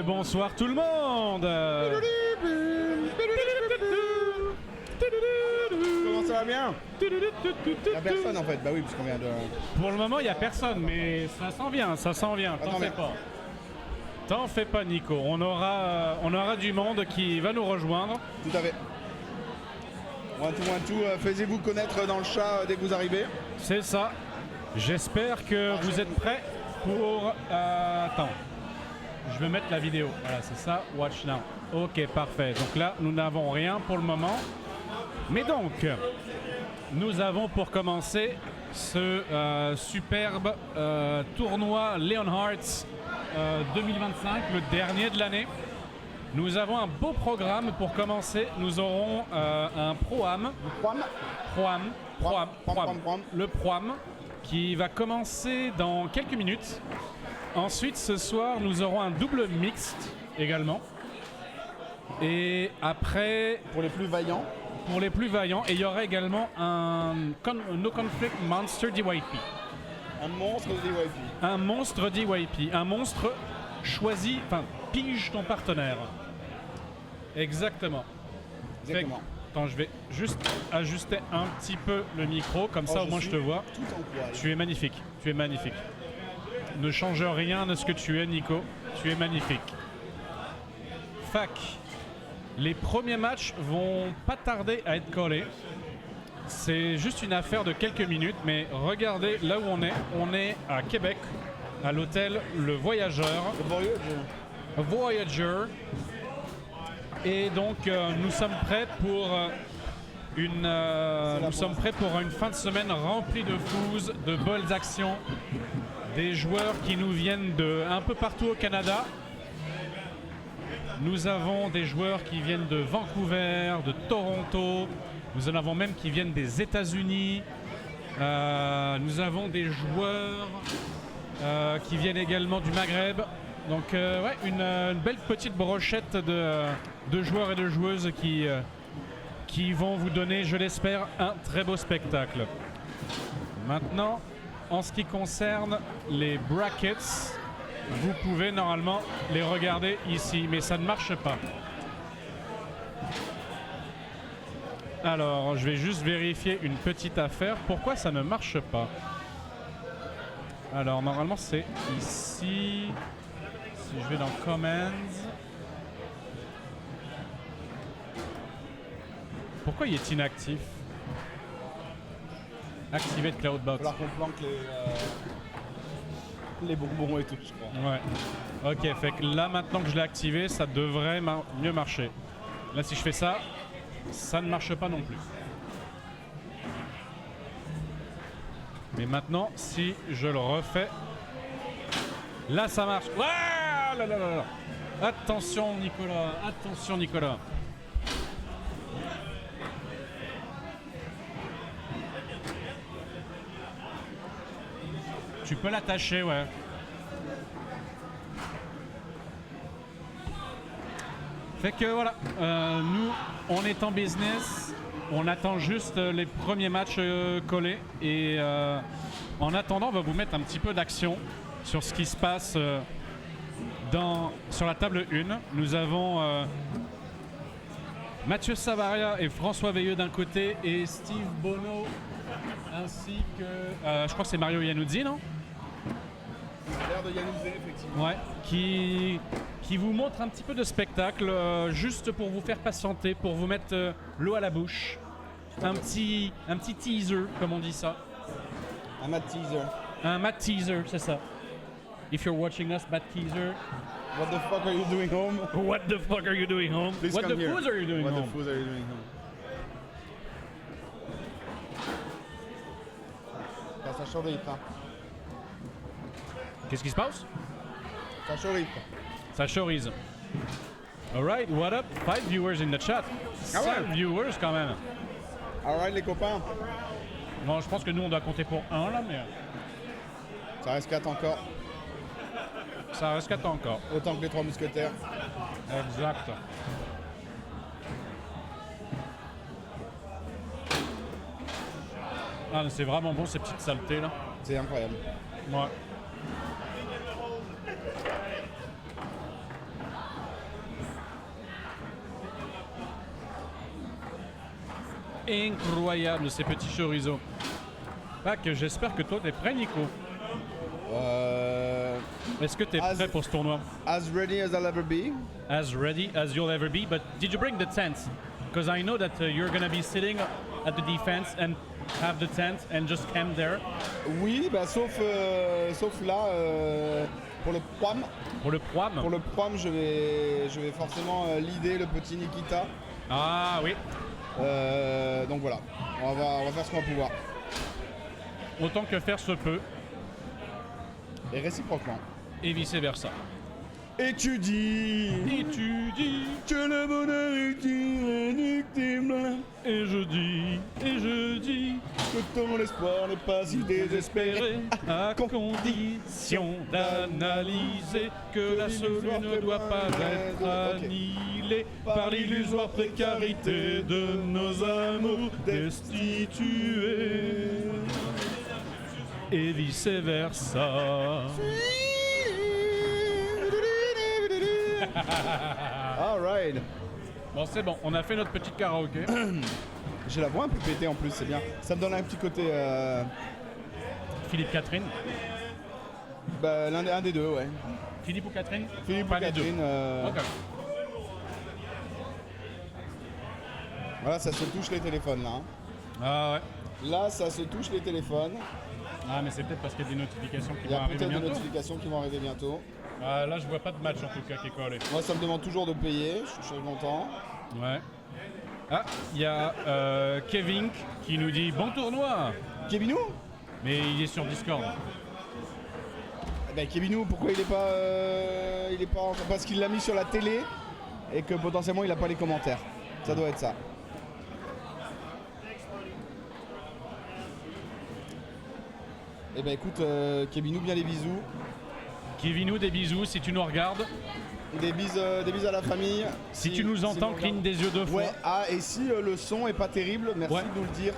Bonsoir tout le monde. Comment ça va bien? Y'a personne en fait, bah oui, puisqu'on vient de... Pour le moment, il n'y a personne, mais ça s'en vient, ça s'en vient. T'en fais pas. T'en fais pas, Nico. On aura du monde qui va nous rejoindre. Tout à fait. One two, faisez-vous connaître dans le chat dès que vous arrivez. C'est ça. J'espère que vous êtes prêts pour... Attends. Je vais mettre la vidéo. Voilà, c'est ça. Watch now. Ok, parfait. Donc là, nous n'avons rien pour le moment. Mais donc, nous avons pour commencer ce superbe tournoi Leonhardt 2025, le dernier de l'année. Nous avons un beau programme pour commencer. Nous aurons un Pro-Am. Le Pro-Am qui va commencer dans quelques minutes. Ensuite, ce soir, nous aurons un double mixte également. Et après... Pour les plus vaillants. Pour les plus vaillants. Et il y aura également un No Conflict Monster DYP. Un monstre DYP. Un monstre DYP. Un monstre choisi... Enfin, pige ton partenaire. Exactement. Exactement. Attends, je vais juste ajuster un petit peu le micro. Comme ça, au moins, je te vois. Tout en poil. Tu es magnifique. Tu es magnifique. Ne change rien de ce que tu es, Nico. Tu es magnifique. Fac. Les premiers matchs vont pas tarder à être collés. C'est juste une affaire de quelques minutes, mais regardez là où on est. On est à Québec, à l'hôtel Le Voyageur. Le Voyager. Et donc nous sommes prêts pour une fin de semaine remplie de fous, de belles actions, des joueurs qui nous viennent de un peu partout au Canada. Nous avons des joueurs qui viennent de Vancouver, de Toronto. Nous en avons même qui viennent des États-Unis. Nous avons des joueurs qui viennent également du Maghreb. Donc ouais, une belle petite brochette de joueurs et de joueuses qui vont vous donner, je l'espère, un très beau spectacle. Maintenant, en ce qui concerne les brackets, vous pouvez normalement les regarder ici, mais ça ne marche pas. Alors, je vais juste vérifier une petite affaire. Pourquoi ça ne marche pas? Alors, normalement, c'est ici. Si je vais dans Commands. Pourquoi il est inactif? Activer de Cloudbox. Il va falloir qu'on planque les bonbons et tout, je crois. Ouais. Ok, fait que là, maintenant que je l'ai activé, ça devrait mieux marcher. Là, si je fais ça, ça ne marche pas non plus. Mais maintenant, si je le refais, là, ça marche. Ouais, là, là, là, là. Attention, Nicolas. Attention, Nicolas. Tu peux l'attacher, ouais. Fait que voilà, nous, on est en business. On attend juste les premiers matchs collés. Et en attendant, on va vous mettre un petit peu d'action sur ce qui se passe sur la table 1. Nous avons Mathieu Savaria et François Veilleux d'un côté et Steve Bono ainsi que... je crois que c'est Mario Iannuzzi, non? L'air de Iannuzzi, effectivement. Ouais, qui vous montre un petit peu de spectacle, juste pour vous faire patienter, pour vous mettre l'eau à la bouche. Un petit teaser, comme on dit ça. Un mat teaser. Un mat teaser, c'est ça. If you're watching us, mat teaser. What the fuck are you doing home? What the fuck are you doing home? Please What come the here. fools are you doing What home? the fools are you doing home? Ça chorite, hein. Qu'est-ce qui se passe? Ça chorite. Ça chorise. Alright, what up? 5 viewers in the chat. 5 viewers quand même. Alright les copains. Bon, je pense que nous on doit compter pour 1 là, mais Ça reste 4 encore. ça reste 4 encore. Autant que les 3 mousquetaires. Exact. Ah, mais c'est vraiment bon ces petites saletés là. C'est incroyable. Ouais. incroyable, ces petits chorizo. J'espère que toi, t'es prêt, Nico. Est-ce que t'es prêt pour ce tournoi? As ready as I'll ever be. As ready as you'll ever be, but did you bring the tent? Because I know that you're gonna be sitting at the defense and have the tent and just camp there. Oui, bah, sauf là, pour le prom. Pour le prom. Pour le prom, je vais forcément leader le petit Nikita. Ah oui. Donc voilà, on va faire ce qu'on va pouvoir. Autant que faire se peut. Et réciproquement. Et vice versa. Et tu dis que le bonheur est inéluctable. Et je dis que ton espoir n'est pas si désespéré. À condition d'analyser que la solution ne doit pas être annihilée par l'illusoire précarité de nos amours destitués. Et vice versa. Alright. Bon, c'est bon, on a fait notre petit karaoké. J'ai la voix un peu pétée en plus, c'est bien. Ça me donne un petit côté. Philippe Catherine. Bah, un des deux, ouais. Philippe ou Catherine? Philippe Pas ou les deux. Catherine. Ok. Voilà, ça se touche les téléphones là. Hein. Ah ouais. Là, ça se touche les téléphones. Ah, mais c'est peut-être parce qu'il y a des notifications qui Il y vont a arriver peut-être des bientôt. notifications qui vont arriver bientôt. Ah, là, je vois pas de match en tout cas qui est collé. Moi, ça me demande toujours de payer. Je suis content. Ouais. Ah, il y a Kevin qui nous dit bon tournoi. Kevinou? Mais il est sur Discord. Ben Kevinou, pourquoi il est pas parce qu'il l'a mis sur la télé et que potentiellement il a pas les commentaires. Ça doit être ça. Eh ben écoute, Kevinou, bien les bisous. Kevinou, des bisous si tu nous regardes. Des bises à la famille. Si tu nous entends, cligne des yeux deux fois. Ouais, ah, et si le son est pas terrible, merci Ouais. de nous le dire.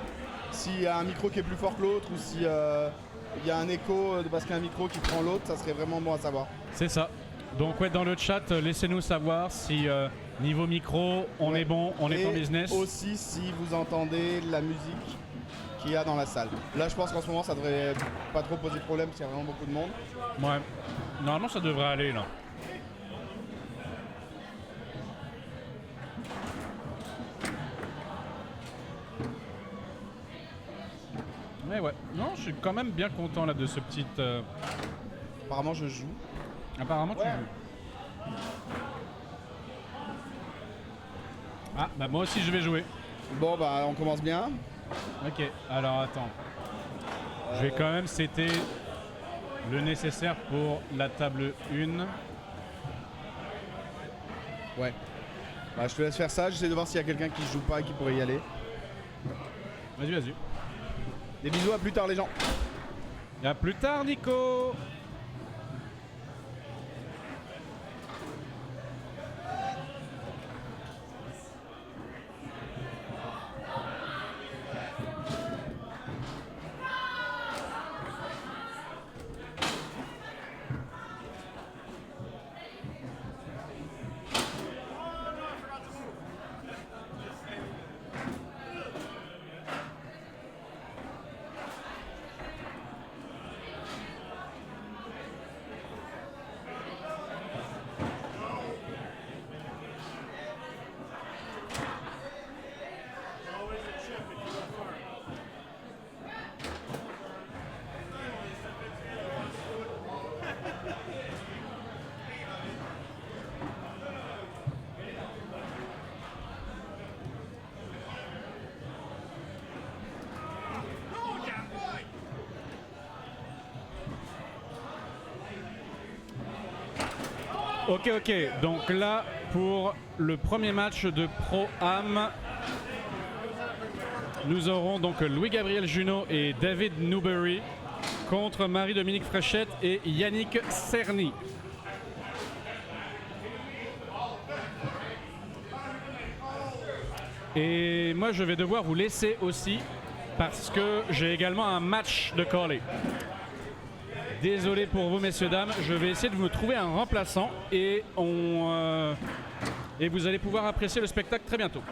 S'il y a un micro qui est plus fort que l'autre ou si il y a un écho parce qu'il y a un micro qui prend l'autre, ça serait vraiment bon à savoir. C'est ça. Donc ouais, dans le chat, laissez-nous savoir si niveau micro, on est bon, on est en business. Aussi si vous entendez la musique qu'il y a dans la salle. Là, je pense qu'en ce moment, ça devrait pas trop poser de problème parce qu'il y a vraiment beaucoup de monde. Ouais. Normalement, ça devrait aller là. Mais ouais, non, je suis quand même bien content là de ce petit. Apparemment, je joue. Apparemment, tu Ouais. joues. Ah, bah moi aussi je vais jouer. Bon, bah, on commence bien. Ok, alors attends. Je vais quand même setter le nécessaire pour la table 1. Ouais. Bah, je te laisse faire ça. J'essaie de voir s'il y a quelqu'un qui joue pas et qui pourrait y aller. Vas-y, vas-y. Des bisous, à plus tard, les gens. Et à plus tard, Nico. Ok, ok. Donc là, pour le premier match de Pro-Am, nous aurons donc Louis-Gabriel Junot et David Newberry contre Marie-Dominique Fréchette et Yannick Cerny. Et moi, je vais devoir vous laisser aussi parce que j'ai également un match de caller. Désolé pour vous, messieurs, dames. Je vais essayer de vous trouver un remplaçant et vous allez pouvoir apprécier le spectacle très bientôt.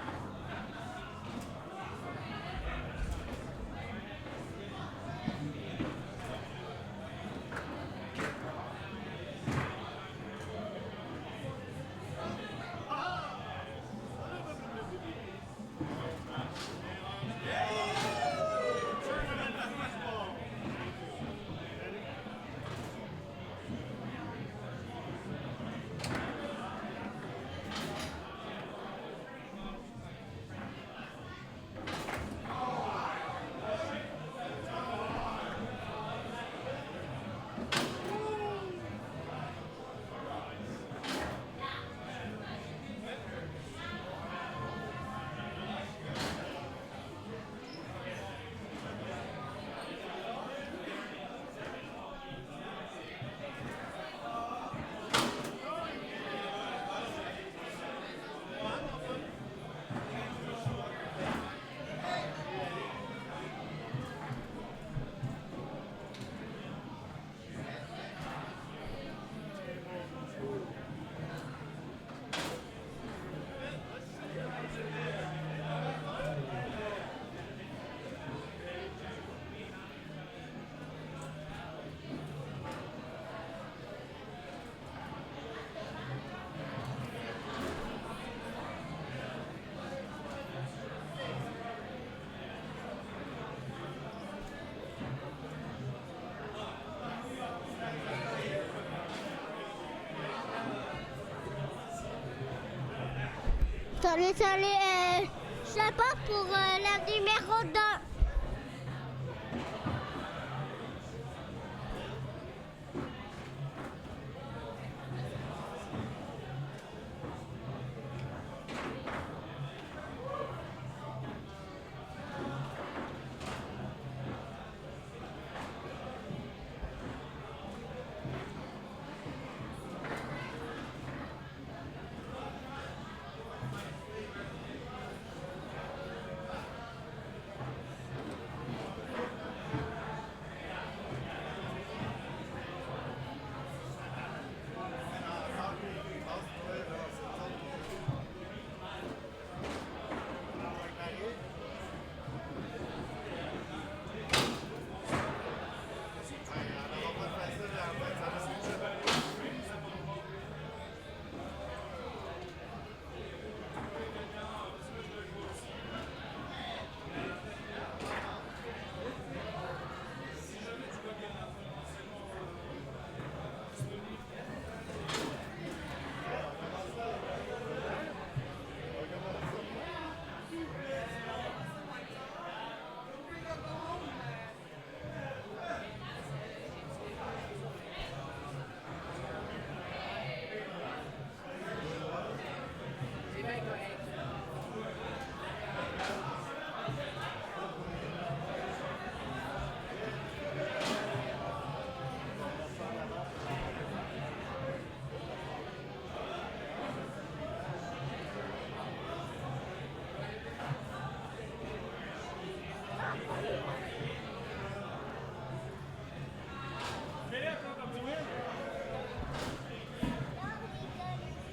Salut, salut. Je sais pas pour la numéro 2.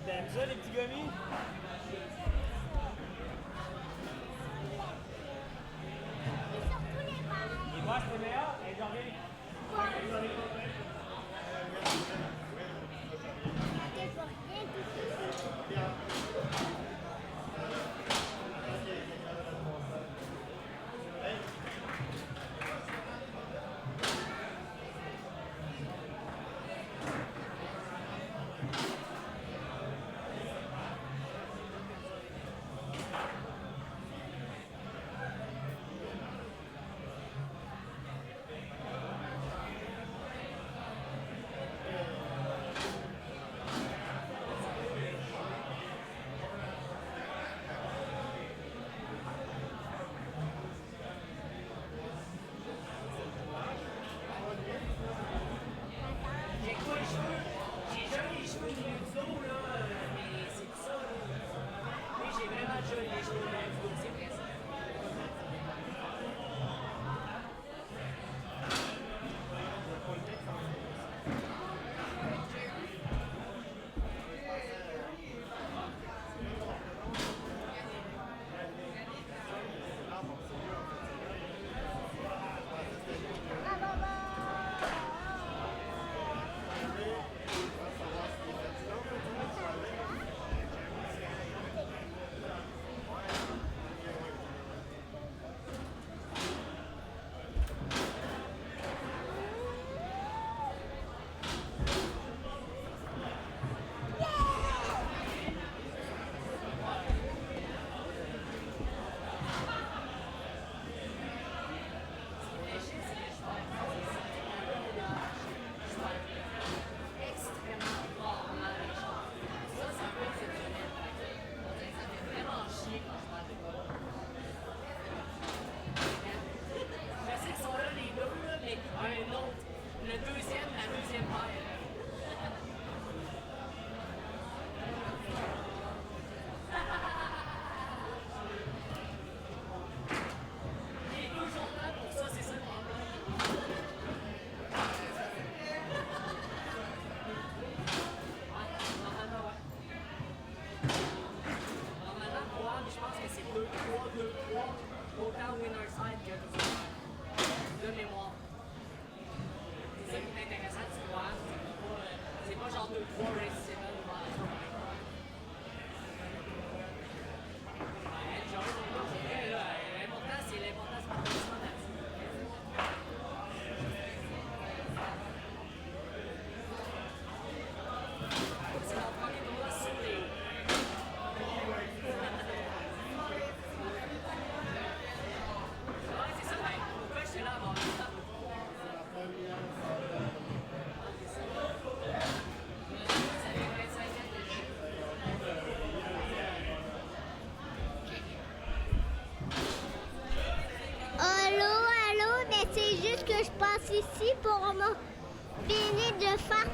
T'aimes ça les petits gommis? Les bois c'était meilleur? Et j'en reviens.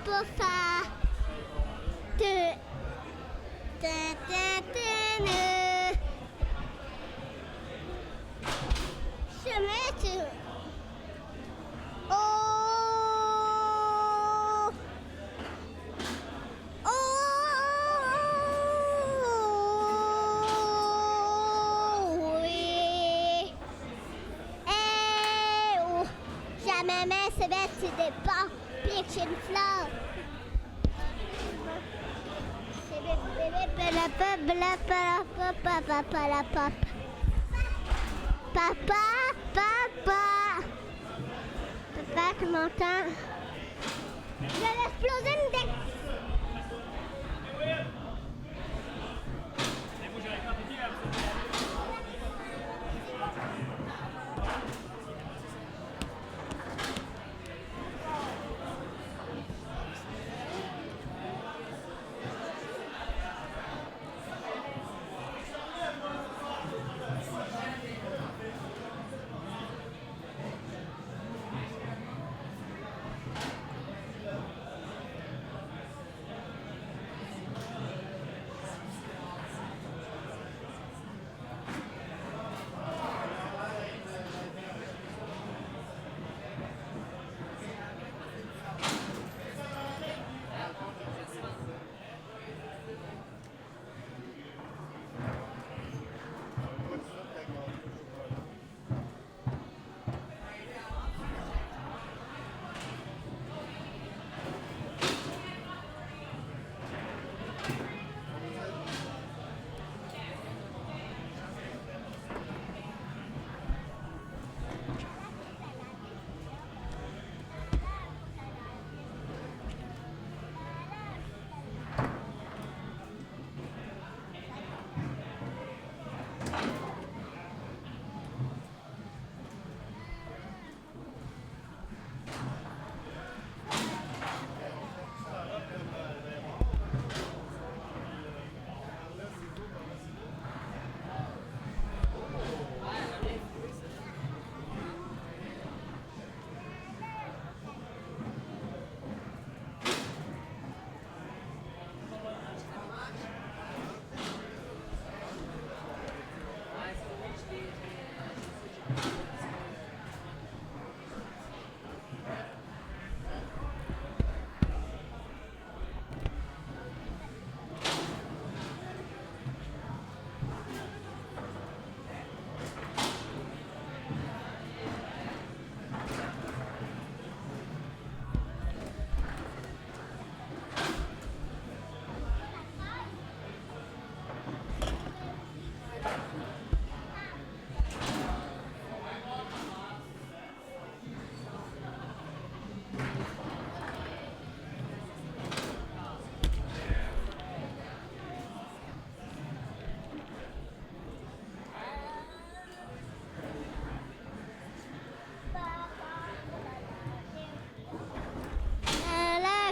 pour ça. Te, te, ne. Chemin, tu. Oh. Oh. Oui. Eh, oh. Jamais mais c'est bête, c'est des pas. Puis que j'ai une fleur. Papa, tu m'entends? Je vais exploser une deck.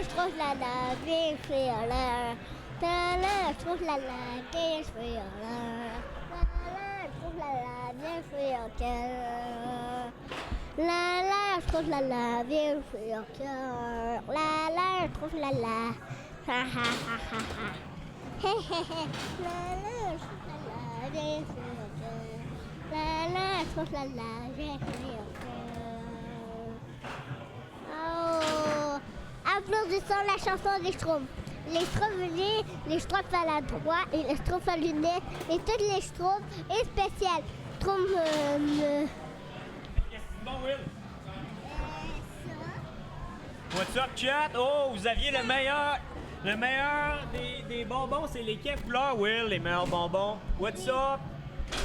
Je trouve la laver, je fais en l'air. Je trouve la laver, je fais en l'air. Je trouve la laver, je fais en cœur. Je trouve la laver, je fais en cœur. Je trouve la la. Ha ha ha ha ha. Hé hé hé. Je trouve la laver, je fais en cœur. Je trouve la laver, je fais en cœur. Oh. Applaudissons la chanson des Schtroumpfs. Les Schtroumpfs, les Schtroumpfs à la droite et les Schtroumpfs à lunettes et toutes les Schtroumpfs et spéciales. Yes, bon, Will. What's up, chat? Oh, vous aviez le meilleur des bonbons, c'est les quelles couleurs, Will, les meilleurs bonbons? What's up?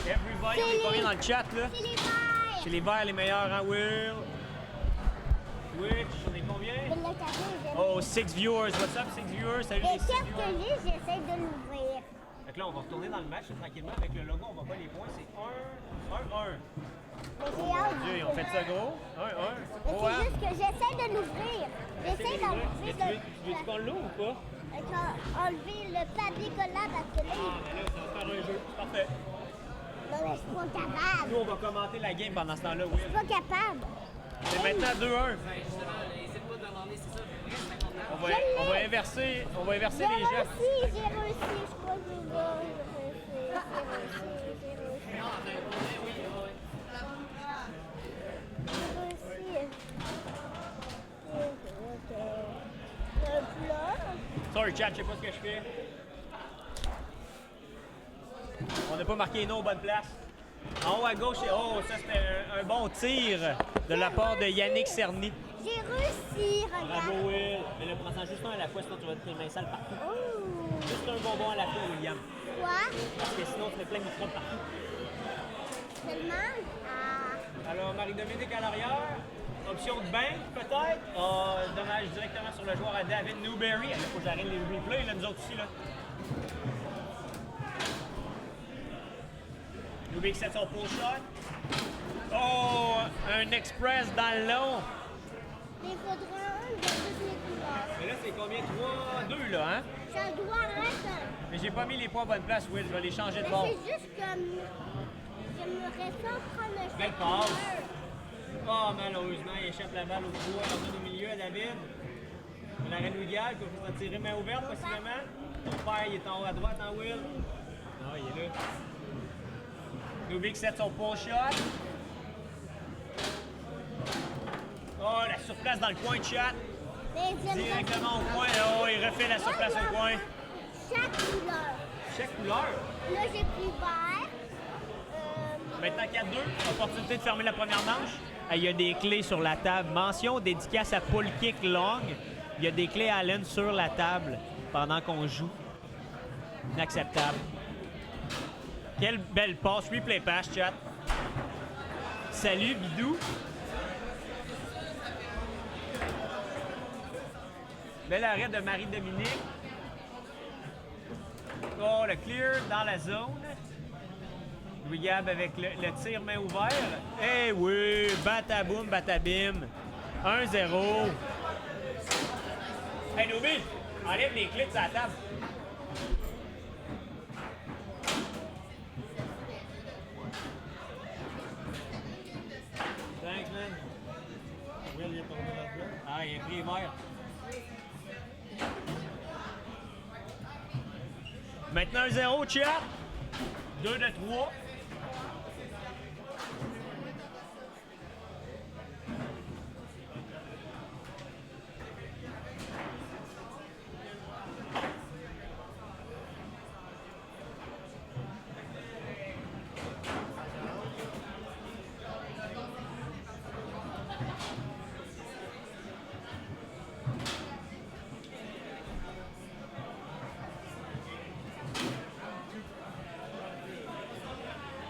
Everybody, on est combien dans le chat, là? C'est les verts. C'est les verts, les meilleurs, hein, Will? Twitch, on est combien? Oh, 6 viewers. What's up, 6 viewers? Salut Et les 6 qu'est-ce viewers. que j'ai? J'essaie de l'ouvrir. Fait que là, on va retourner dans le match tranquillement avec le logo. On va pas les points. C'est 1-1. Mais j'ai Oh hâte. mon Dieu, ils ont fait ça gros. 1-1. Mais Oh, c'est juste que j'essaie de l'ouvrir. J'essaie Tu d'enlever veux qu'on l'ouvre ou pas? enlever le papier collant parce que là, Ah, mais là, ça va faire un jeu. Parfait. non, mais je suis pas capable. Nous, on va commenter la game pendant ce temps-là, Je suis Will. pas capable. C'est maintenant 2-1. Justement, n'hésite pas de demander, c'est ça, reste à contre On va inverser les gestes. J'ai réussi, je crois que j'ai réussi. Sorry, chat, je sais pas ce que je fais. On n'a pas marqué les noms aux bonnes places. En haut à gauche, oh, ça c'était un bon tir de la part de Yannick Cerny. J'ai réussi, regarde. Bravo, Will. Mais le prends juste un à la fois, sinon tu vas te tes mains sales partout. Oh. Juste un bonbon à la fois, William. Quoi? Parce que sinon, tu fais plein de microbes partout. Seulement? Ah. Alors, Marie-Dominique à l'arrière. Option de bank, peut-être. Oh, dommage, directement sur le joueur à David Newberry. Il faut que j'arrête les replays, là, nous autres aussi, là. Newberry qui set son pull shot. Oh, un express dans le long. Mais il faudrait un de toutes les couleurs. Mais là, c'est combien? 3-2, là, hein? Ça doit être un. Mais j'ai pas mis les points à bonne place, Will. Je vais les changer de Mais bord. c'est juste comme. J'aimerais ça prendre un Belle passe. Oh, malheureusement, il échappe la balle au trou. Elle en donne au milieu à David. L'arrêt de Louis-Gall, qui va tirer main ouverte, possiblement. Son père, il est en haut à droite, en Will. Non, il est là. Louis qui set son pull shot. Oh, la surplace dans le coin de chat. Mais j'aimerais Directement au coin. Oh, il refait la surplace au coin. chaque couleur. Chaque couleur. Là, j'ai pris vert. Maintenant 4-2, opportunité de fermer la première manche. Il y a des clés sur la table. Mention dédicace à Pull Kick Long. Il y a des clés Allen sur la table pendant qu'on joue. Inacceptable. Quelle belle passe. Replay pass, chat. Salut, Bidou. Bel arrêt de Marie-Dominique. Oh, le clear dans la zone. Louis Gab avec le tir main ouvert. Eh oui, bataboum, batabim. 1-0. Hey, Nobi, enlève les clés de sa table. Thanks, man. Will, il est tombé là-dedans. Ah, il a pris les verres. Maintenant 1-0, chat. 2 de 3.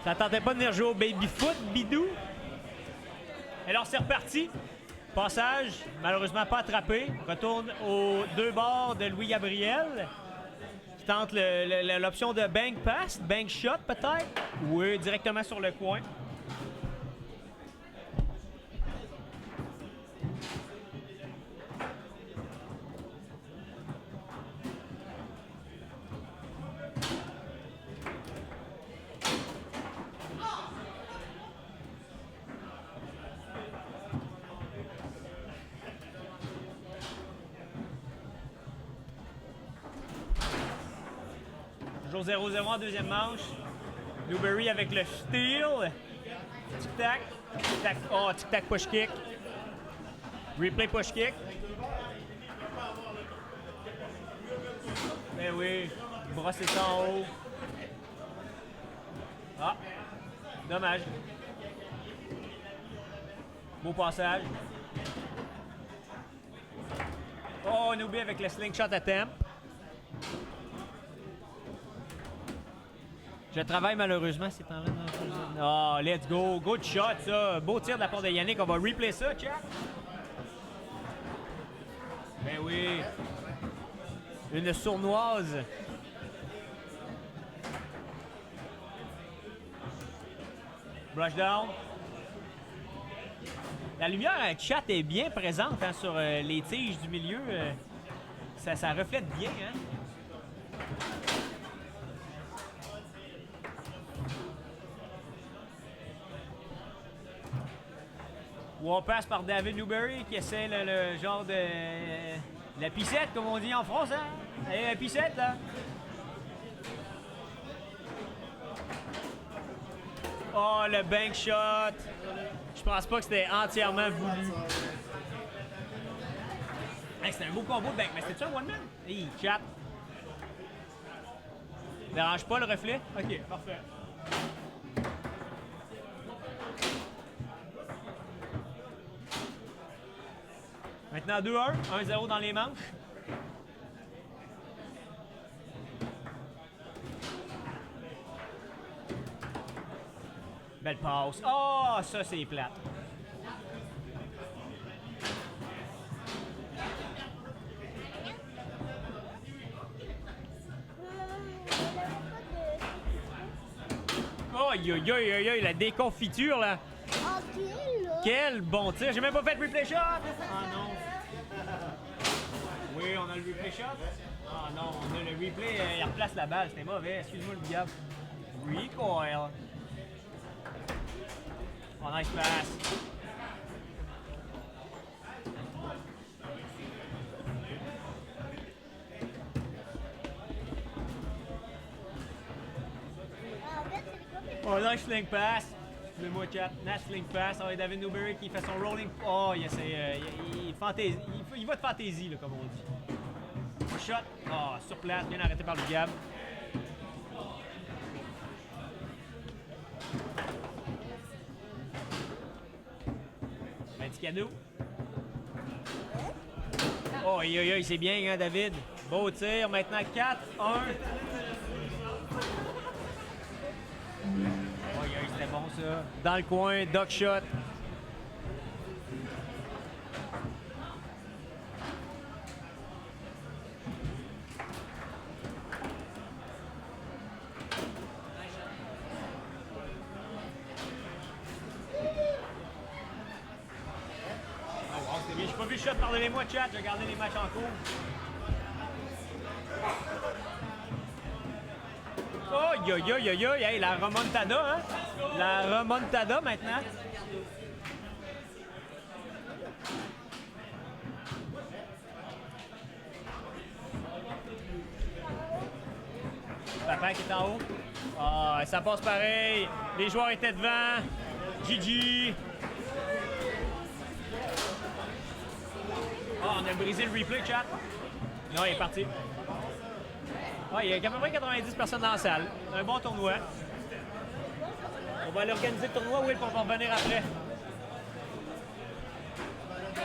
Ça tentait pas de venir jouer au baby-foot, Bidou? Alors, c'est reparti. Passage, malheureusement pas attrapé. Retourne aux deux bords de Louis-Gabriel. Qui tente l'option de bank pass, bank shot peut-être. Oui, directement sur le coin. Toujours 0-0 en deuxième manche. Newberry avec le steal. Tic-tac. Tic-tac. Oh, tic-tac push kick. Replay push kick. Ben oui. Brosser ça en haut. Ah. Dommage. Beau passage. Oh, Newberry avec le slingshot à temp. Je travaille malheureusement ces temps-là. Oh, let's go. Good shot, ça. Beau tir de la part de Yannick. On va replay ça, chat. Ben oui. Une sournoise. Brush down. La lumière chat est bien présente hein, sur les tiges du milieu. Ça reflète bien, hein? Ou on passe par David Newberry qui essaie le genre de La pissette, comme on dit en France, hein? Allez, la pissette, là. Oh, le bank shot. Je pense pas que c'était entièrement voulu. Hey, c'était un beau combo de bank. Mais c'était-tu un one-man? Hey, chat. Dérange pas le reflet? OK, parfait. Maintenant 2-1, 1-0 dans les manches. Belle passe. Oh, ça c'est plate. Aïe, aïe, aïe, aïe, aïe, la déconfiture, là. Ok, là. Quel bon tir. J'ai même pas fait de replay shot. Ah non. Oui, on a le replay shot. Ah non, on a le replay, il replace la balle. C'était mauvais. Excuse-moi le gars. Recoil. Oh, nice pass. Oh, nice fling pass. Excusez-moi, chat. Nice fling pass. Oh, et David Newberry qui fait son rolling. Oh, il va de fantaisie, là, comme on dit. Shot. Oh, sur place, bien arrêté par le Gab. Un petit cadeau. Oh, aïe, aïe, aïe, c'est bien, hein, David. Beau tir. Maintenant 4-1. C'était bon, ça. Dans le coin, duck shot. J'ai pas vu le shot, pardonnez-moi, chat. J'ai regardé les matchs en cours. Oh, yo, yo, yo, yo. Hey, la remontada, hein? La remontada maintenant. Papa qui est en haut. Ah, ça passe pareil. Les joueurs étaient devant. GG. Ah, on a brisé le replay, chat. Non, il est parti. Ah, il y a à peu près 90 personnes dans la salle. Un bon tournoi. On va aller organiser le tournoi, Will, pour revenir après.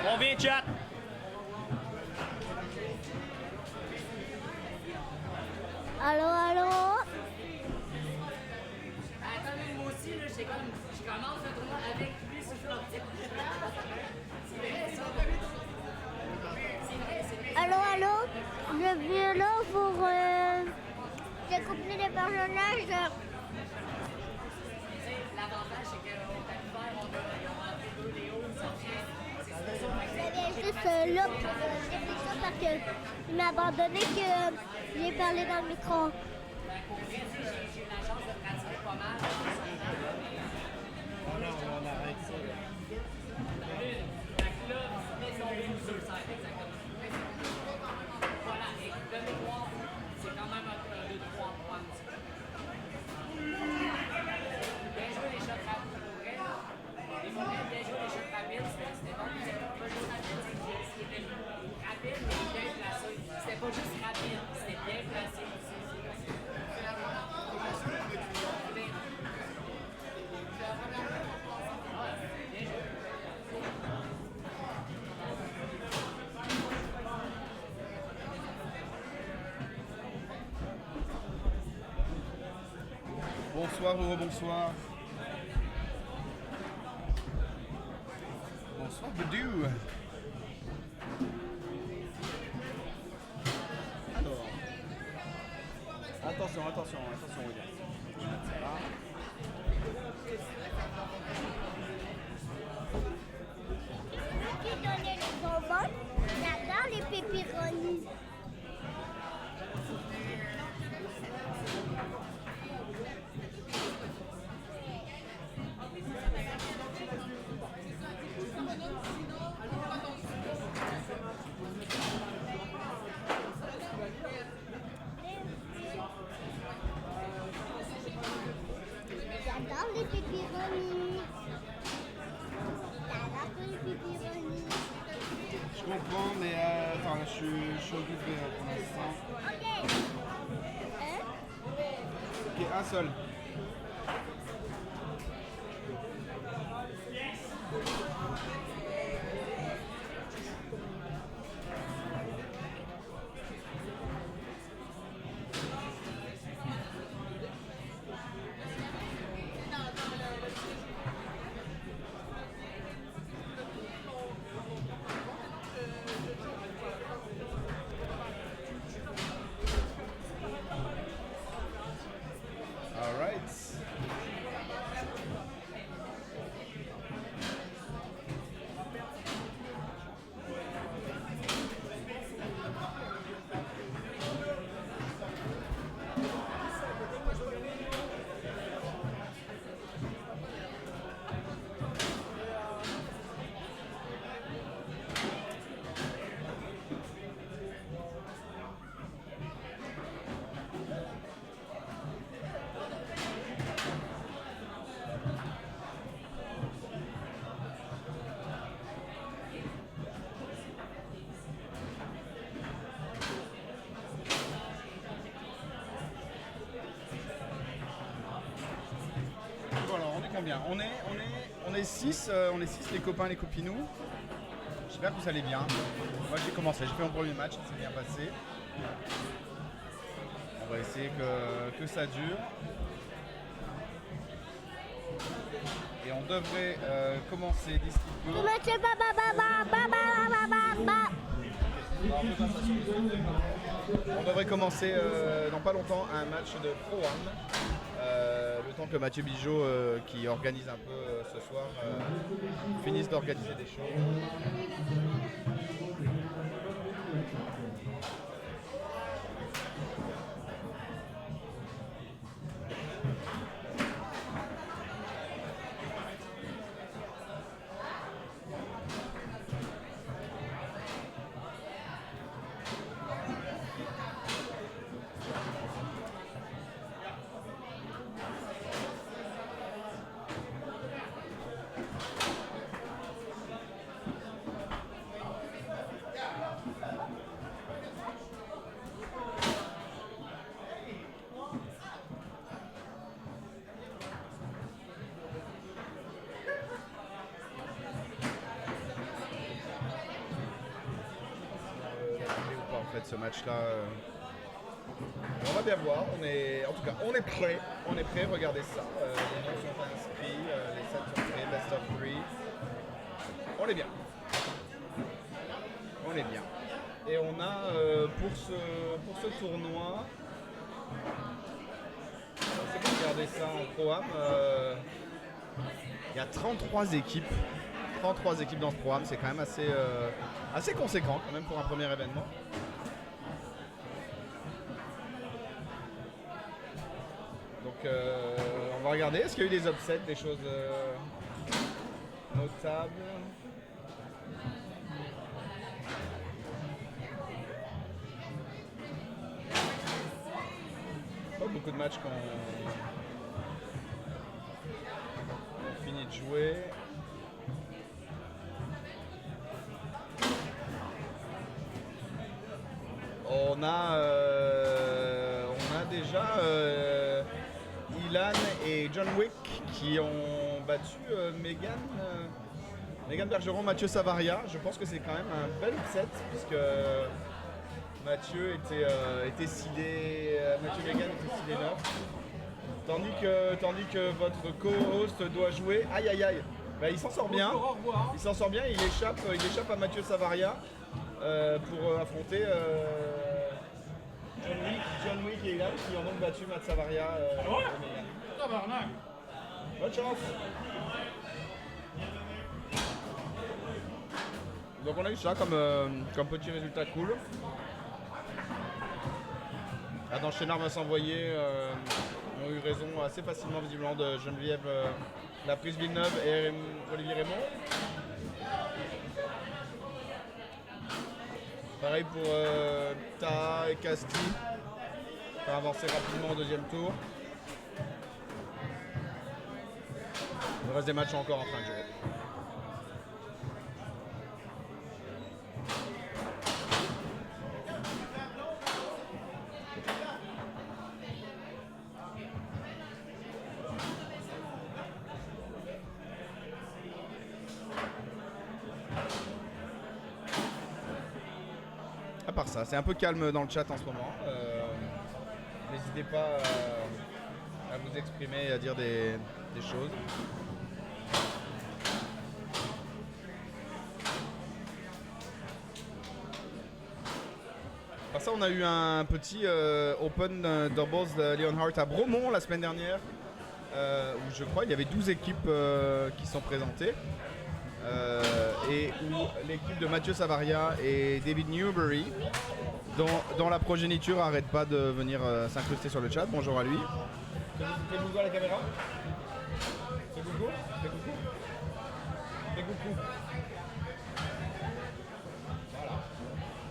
On vient, chat. Allô, allô? Attendez, moi aussi, là, je commence le tournoi avec lui sur le type. C'est vrai, ça. C'est vrai. Allô, allô? Je viens là pour découpler les personnages. L'avantage, c'est qu'au Calvaire, on a entré deux Léo, ça vient. Je viens juste là pour découpler ça parce qu'il m'a abandonné que j'ai parlé dans le micro. Pour vrai, j'ai eu la chance de pratiquer pas mal. Oh non, on arrête ça. Fait que là, mais on vient nous exactement. Voilà, et de mémoire, c'est quand même un 2-3 points. Bien joué les shots rapides, pour vrai. Les moments bien joué les shots rapides, c'était bon. Pas juste rapide, c'était rapide, mais bien placé. C'était pas juste rapide, c'était bien placé aussi. Bonsoir ou rebonsoir. Bonsoir Boudou. Alors. Attention, attention, attention, regarde. Je vais mettre ça là. Qui donnait les bonbons? J'adore les pépéronis. pepperoni. T'adores les pepperoni. Je comprends, mais attends, je suis occupé pour l'instant. Ok. Hein? Ok, un seul. All right. Bon, alors on est combien? On est 6 les copains et les copinous. J'espère que vous allez bien. Moi j'ai commencé, j'ai fait mon premier match, ça s'est bien passé. On va essayer que ça dure. Et on devrait commencer d'ici peu. Monsieur On devrait commencer dans pas longtemps un match de Pro-Am. Le temps que Mathieu Bigot, qui organise un peu ce soir, finisse d'organiser des choses. En fait, ce match-là, on va bien voir. En tout cas, on est prêt. Regardez ça. Les noms sont inscrits, les sets sont prêts, best of 3. On est bien. Et on a pour ce tournoi, regardez ça en Pro-Am. Il y a 33 équipes. 33 équipes dans ce programme, c'est quand même assez conséquent quand même pour un premier événement. Donc on va regarder, est-ce qu'il y a eu des upsets, des choses notables? Pas beaucoup de matchs quand on finit de jouer. On a déjà Ilan et John Wick qui ont battu Megan Bergeron, Mathieu Savaria. Je pense que c'est quand même un bel upset puisque Mathieu était seedé, Mathieu Megan était seedé 9. Tandis que votre co-host doit jouer. Aïe aïe aïe. Bah, il s'en sort bien. Il échappe à Mathieu Savaria pour affronter John Wick et Ilan qui ont donc battu Matt Savaria. Bonne chance. Donc on a eu ça comme petit résultat cool. Adam Chénard va s'envoyer. On a eu raison assez facilement visiblement de Geneviève La Prise Villeneuve et Olivier Raymond. Pareil pour Ta et Casti. On va avancer rapidement au deuxième tour. Le reste des matchs sont encore en train de jouer. À part ça, c'est un peu calme dans le chat en ce moment. N'hésitez pas à vous exprimer et à dire des choses. Par ça, on a eu un petit Open Doubles de Leonhardt à Bromont la semaine dernière, où je crois il y avait 12 équipes qui sont présentées. Et où l'équipe de Mathieu Savaria et David Newbury, dont la progéniture n'arrête pas de venir s'incruster sur le chat. Bonjour à lui. Fais coucou à la caméra. Fais coucou. Fais coucou. Fais coucou.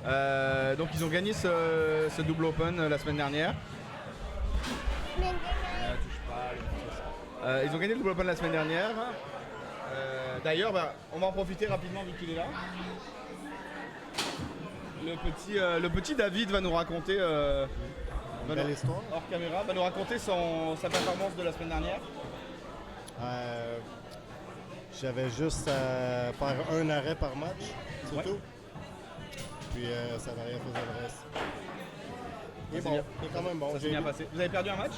Voilà. Donc ils ont gagné ce double open la semaine dernière. Ils ont gagné le double open la semaine dernière. D'ailleurs, on va en profiter rapidement vu qu'il est là. Le petit David va nous raconter, belle histoire. hors caméra, va nous raconter sa performance de la semaine dernière. J'avais juste à faire un arrêt par match, c'est tout. Puis ça n'a rien fait le reste. Il est bon, il est quand même bon. Ça s'est bien passé. Vous avez perdu un match?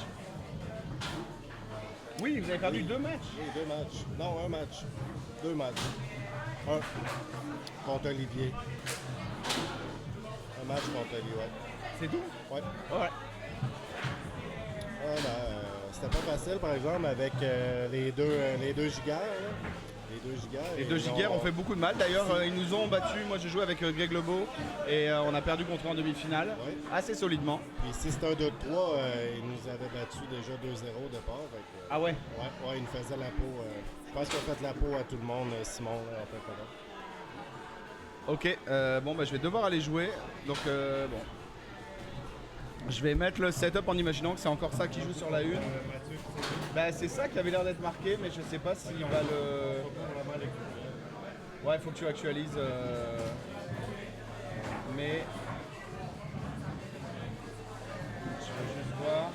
Oui, vous avez perdu 2 matchs. Oui, 2 matchs. Non, un match. 2 matchs. Un contre Olivier. Un match contre Olivier, ouais. C'est tout? Ouais. Ouais. C'était pas facile, par exemple, avec les deux giguères. Là. Les 2 giguères ont fait beaucoup de mal. D'ailleurs, ils nous ont battus. Moi, j'ai joué avec Greg Lebeau et on a perdu contre eux en demi-finale. Ouais. Assez solidement. Puis si c'était un 2-3, ils nous avaient battus déjà 2-0 au départ. Ah ouais? Ouais, ils nous faisaient la peau. Je pense qu'ils ont fait la peau à tout le monde, Simon, là, en fait pas. Ok, je vais devoir aller jouer. Donc, je vais mettre le setup en imaginant que c'est encore ça qui joue sur la une. C'est ça qui avait l'air d'être marqué, mais je sais pas si on va le. Ouais, il faut que tu actualises. Mais. Je vais juste voir.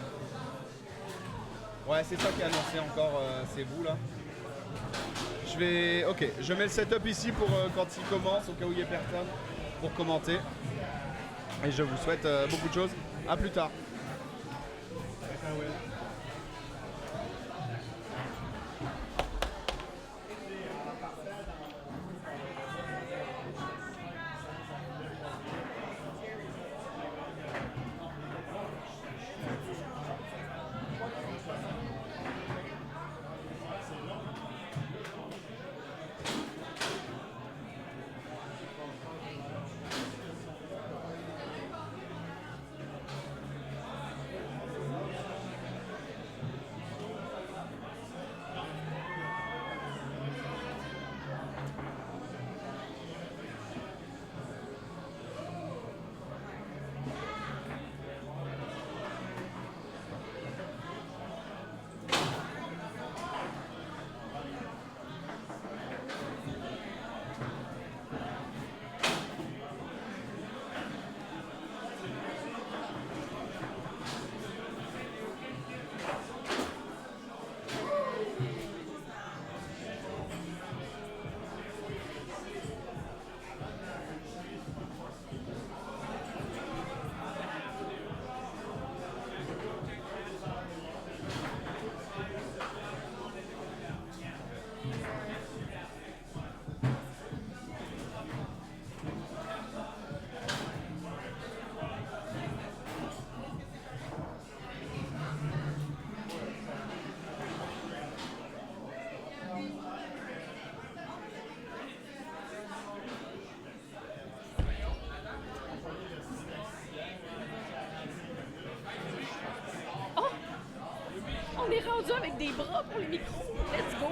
Ouais, c'est ça qui est annoncé encore, c'est vous là. Je mets le setup ici pour quand il commence, au cas où il n'y ait personne, pour commenter. Et je vous souhaite beaucoup de choses. A plus tard. On est rendu avec des bras pour les micros. Let's go!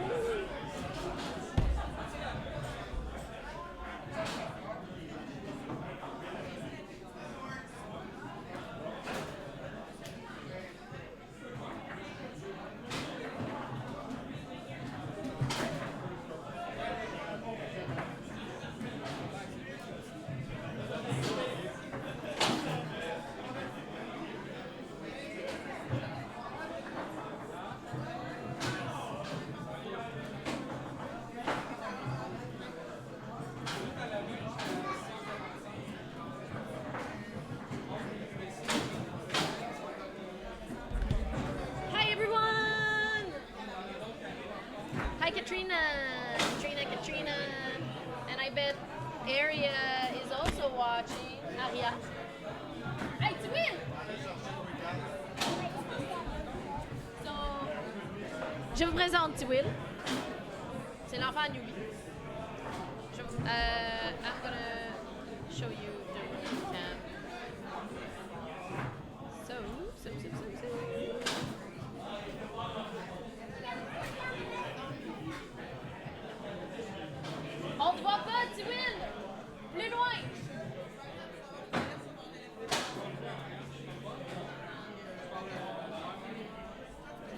Hi, Katrina. Katrina. And I bet Aria is also watching. Aria. Hey, tu win! So, je vous présente T-Will. C'est l'enfant à Newbie. I'm gonna show you the webcam. So. On te voit pas, T-Will! Plus loin!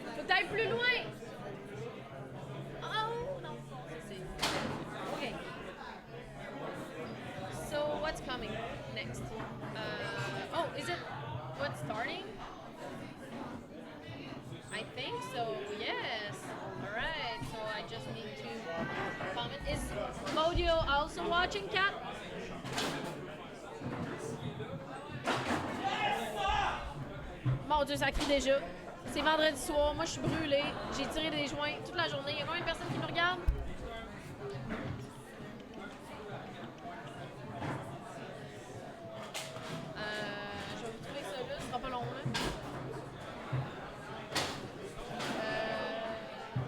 Faut que t'ailles plus loin! Oh, non, c'est... Okay. So, what's coming next? Oh, is it what's starting? I think so, yes. Alright, so I just need to comment. Is Modio also watching, Kat? Mon Dieu, ça crie déjà. C'est vendredi soir, moi je suis brûlée. J'ai tiré des joints toute la journée. Il y a combien de personnes qui me regardent? Je vais vous trouver ça là, ce sera pas long là.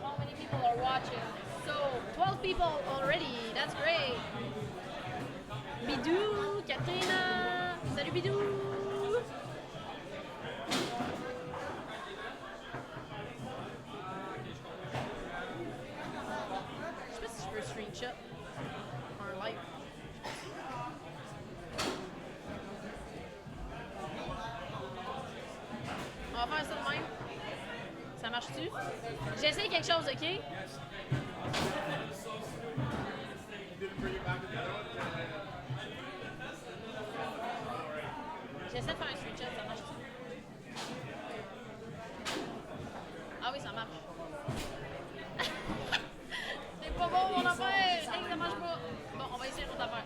How many people are watching? So, 12 people already, that's great. Bidou, Katrina, salut Bidou. Je sais pas si je peux screenshot un live. On va faire ça de même. Ça marche-tu? J'essaie quelque chose, OK? J'essaie de faire un screenshot, ça marche-tu? Ah oui, ça marche. C'est pas bon, mon affaire! Hey, ça marche pas! Bon, on va essayer une autre affaire.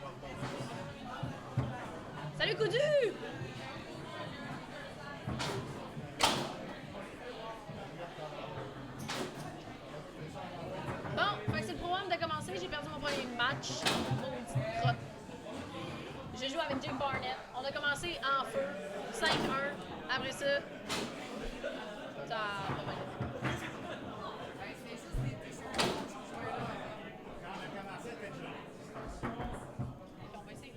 Salut, Coudu! Bon, fait que c'est le programme de commencer. J'ai perdu mon premier match. Maudite crotte. Je joue avec Jim Barnett. On a commencé en feu. 5-1. Après ça, ça va bien. On va essayer.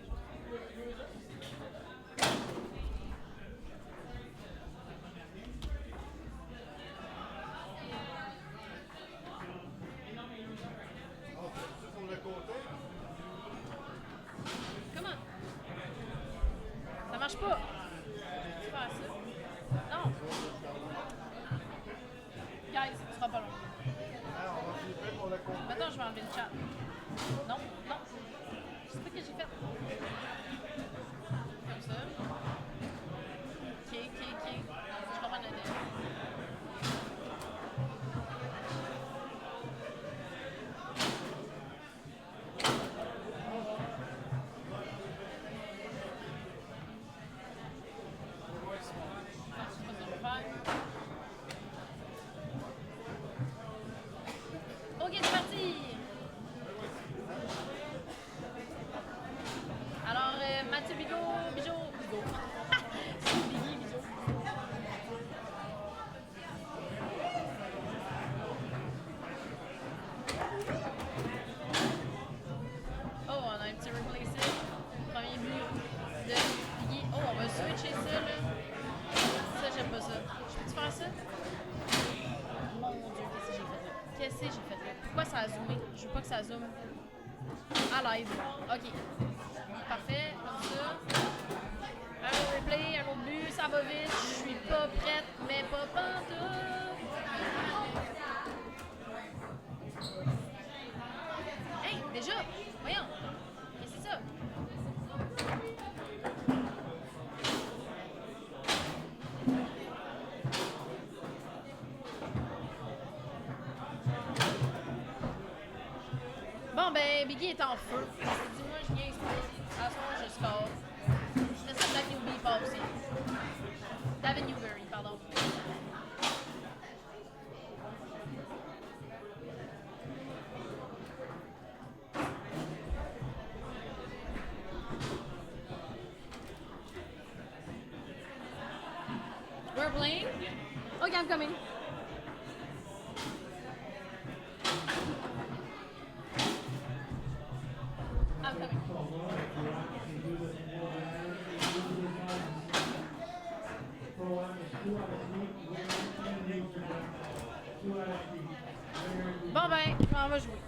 Comment? Ça marche pas. Tu fais ça? Non. Guys, ce sera pas long. Maintenant, je vais enlever le chat. Non, non. Je sais pas ce que j'ai fait. Comme ça. Ok. Je comprends la tête. Ok, c'est parti! Alors, Mathieu Bigot. C'est Biggie Bigot. Oh, on a un petit replay ici. Premier but de Biggie. Oh, on va switcher ça, là. Ça, j'aime pas ça. Je peux-tu faire ça? Mon Dieu, qu'est-ce que j'ai fait là? Pourquoi ça a zoomé? Je veux pas que ça zoome. À live. OK. Parfait, comme ça. Un autre replay, un autre but, ça va vite. Je suis pas prête, mais pas pantoute. Hey, déjà! Voyons! Qu'est-ce que c'est ça? Bon, ben, Biggie est en feu. Dis-moi, je viens ici. À ce moment, je score. Je laisse la Newbie pas aussi. David Newberry, pardon. We're playing? Okay, I'm coming. I'm coming. Bon ben, je m'en vais jouer.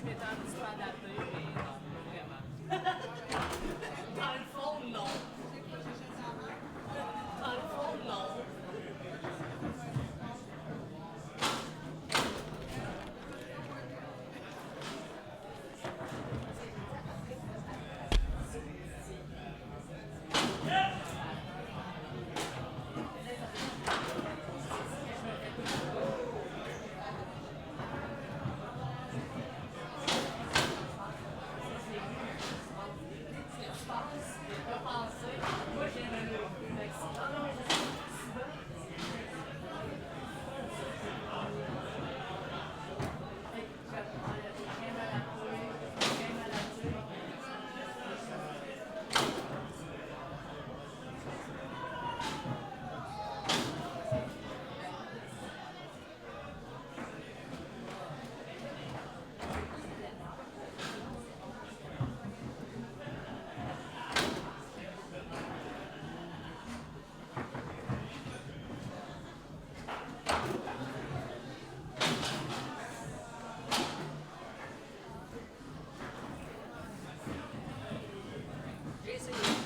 je m'étais un petit peu adapté, mais non, pas vraiment. Dans le fond, non. Dans le fond, non.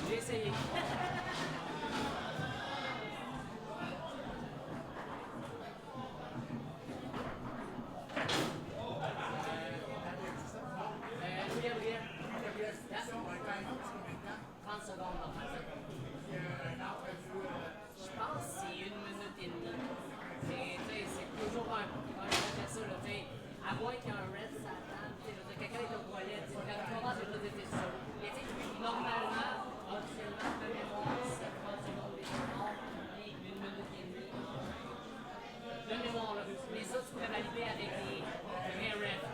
J'ai essayé. Gabriel, 30 secondes normalement. Je pense que c'est 1 minute et demie. Mais tu sais, c'est toujours un je vais dire ça, là, tu sais, à moins qu'il y ait un rest à table, tu sais, quelqu'un est aux toilettes, tu sais, la plupart j'ai pas été sûr. Mais tu sais, normalement, officiellement, de mémoire, c'est 30 secondes les secondes, puis 1 minute et demie. De mémoire, là. Mais ça, tu pourrais valider avec les vrais refs.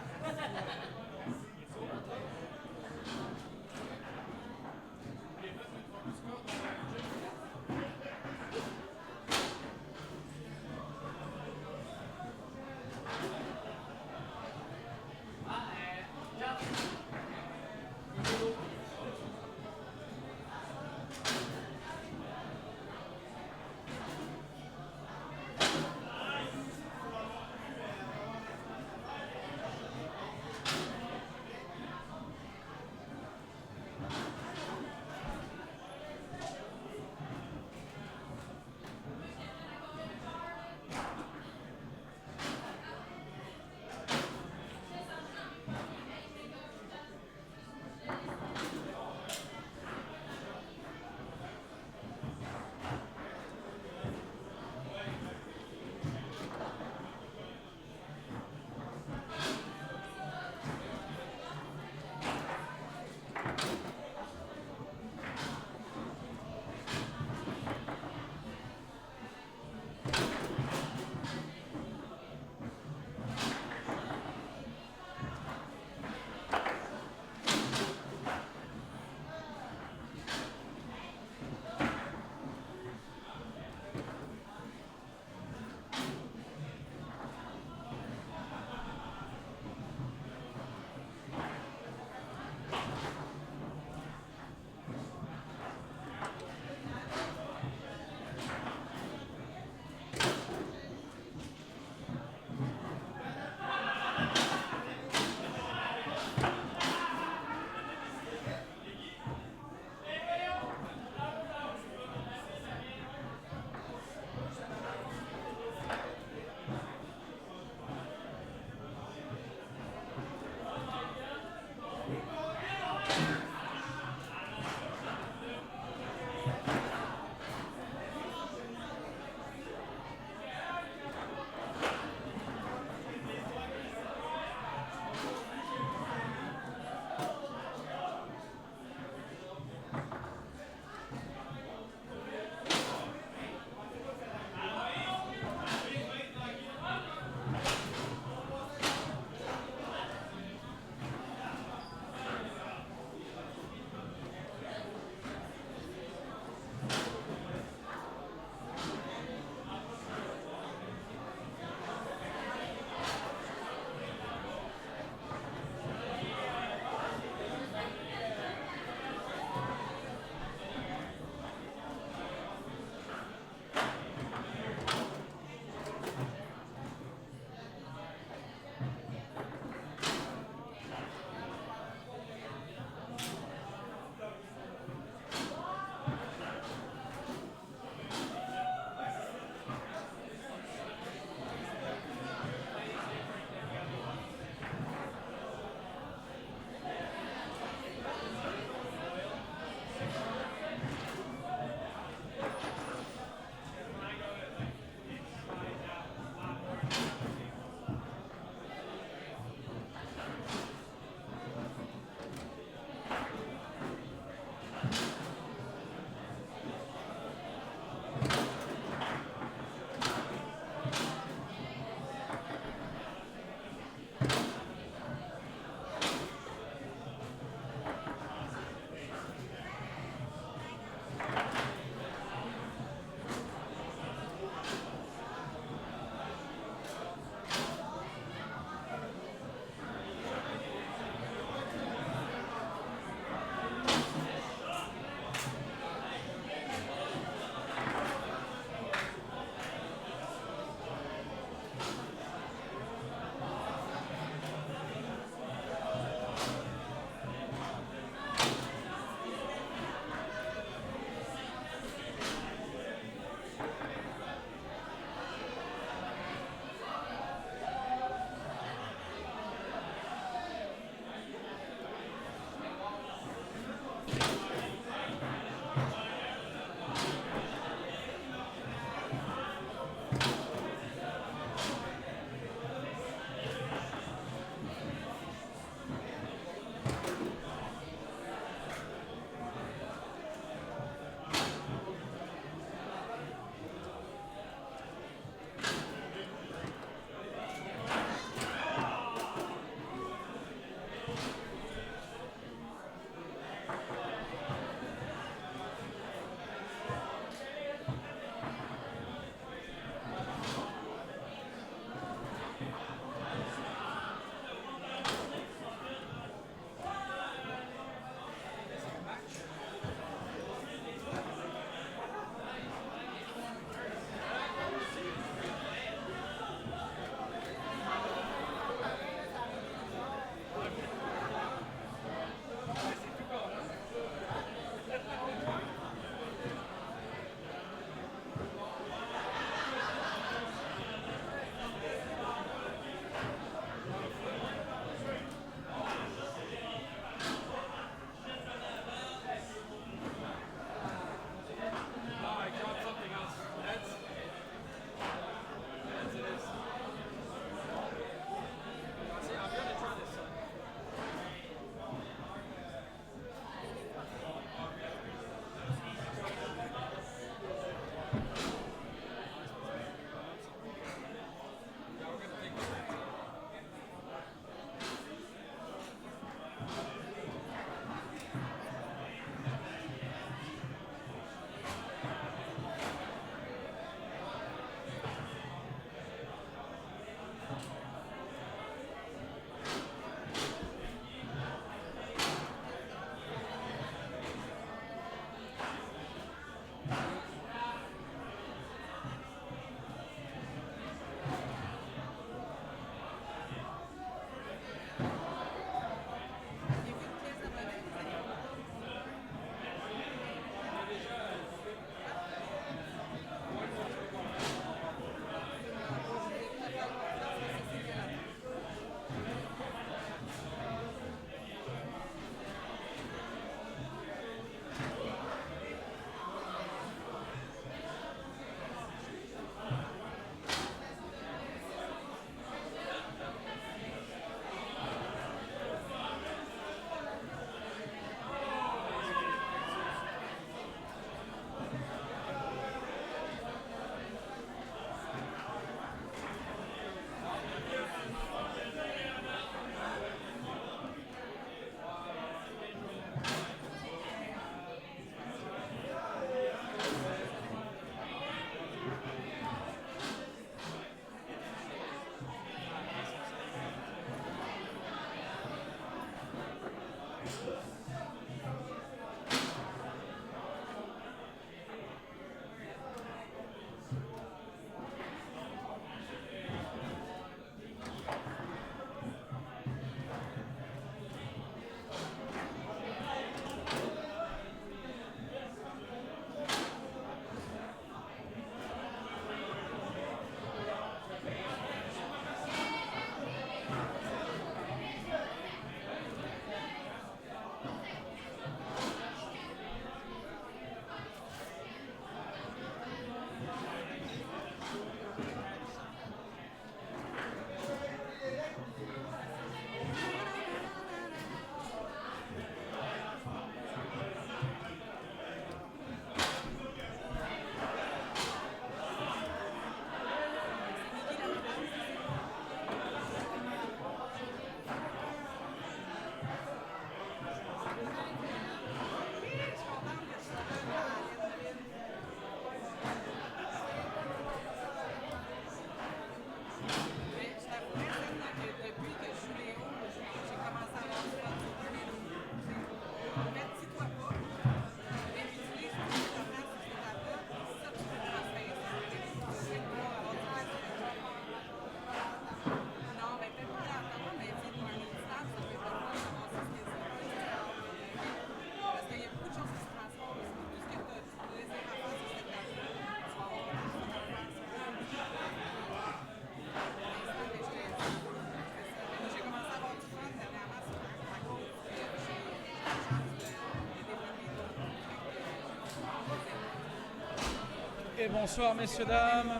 Et bonsoir messieurs, dames.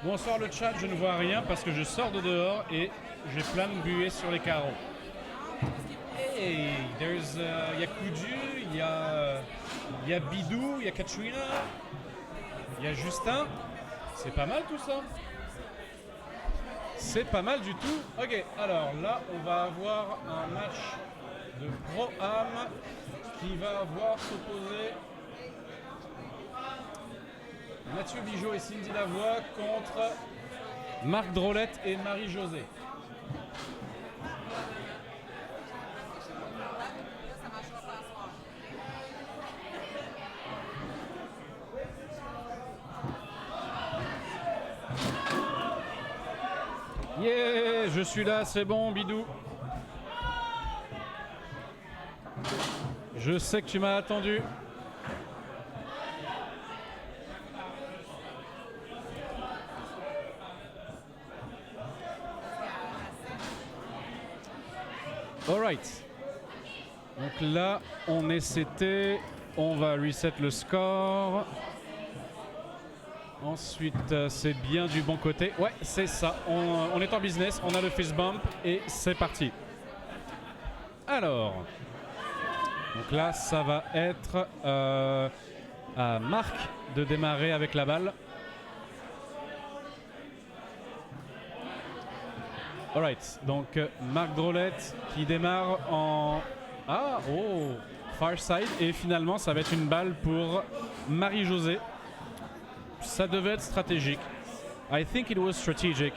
Bonsoir le chat, je ne vois rien parce que je sors de dehors et j'ai plein de buées sur les carreaux. Hey, il y a Kuju, il y a Bidou, il y a Katrina, il y a Justin. C'est pas mal tout ça. C'est pas mal du tout. Ok, alors là on va avoir un match de Pro-Am qui va avoir s'opposer Mathieu Bigeot et Cindy Lavoie contre Marc Drolette et Marie-Josée. Yeah, je suis là, c'est bon, Bidou. Je sais que tu m'as attendu. Alright. Donc là, on est CT. On va reset le score. Ensuite, c'est bien du bon côté. Ouais, c'est ça. On est en business, on a le fist bump et c'est parti. Alors, donc là, ça va être à Marc de démarrer avec la balle. Alright, donc Marc Drolette qui démarre en... Ah, oh, far side. Et finalement, ça va être une balle pour Marie-Josée. Ça devait être stratégique. I think it was strategic.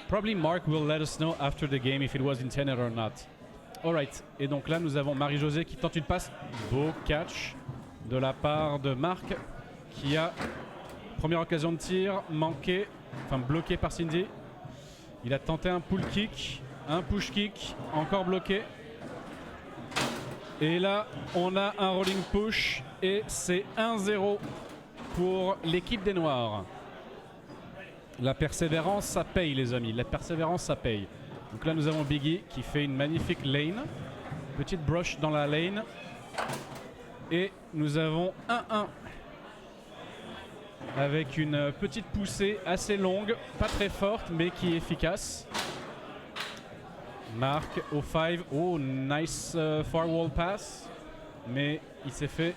Probably Mark will let us know after the game if it was intended or not. Alright, et donc là nous avons Marie-Josée qui tente une passe. Beau catch de la part de Marc qui a première occasion de tir, manqué, enfin bloqué par Cindy. Il a tenté un pull kick, un push kick, encore bloqué. Et là on a un rolling push et c'est 1-0 pour l'équipe des Noirs. La persévérance, ça paye les amis. La persévérance, ça paye. Donc là, nous avons Biggie qui fait une magnifique lane. Petite brush dans la lane. Et nous avons 1-1. Avec une petite poussée assez longue. Pas très forte, mais qui est efficace. Marc au 5. Oh, nice far wall pass. Mais il s'est fait...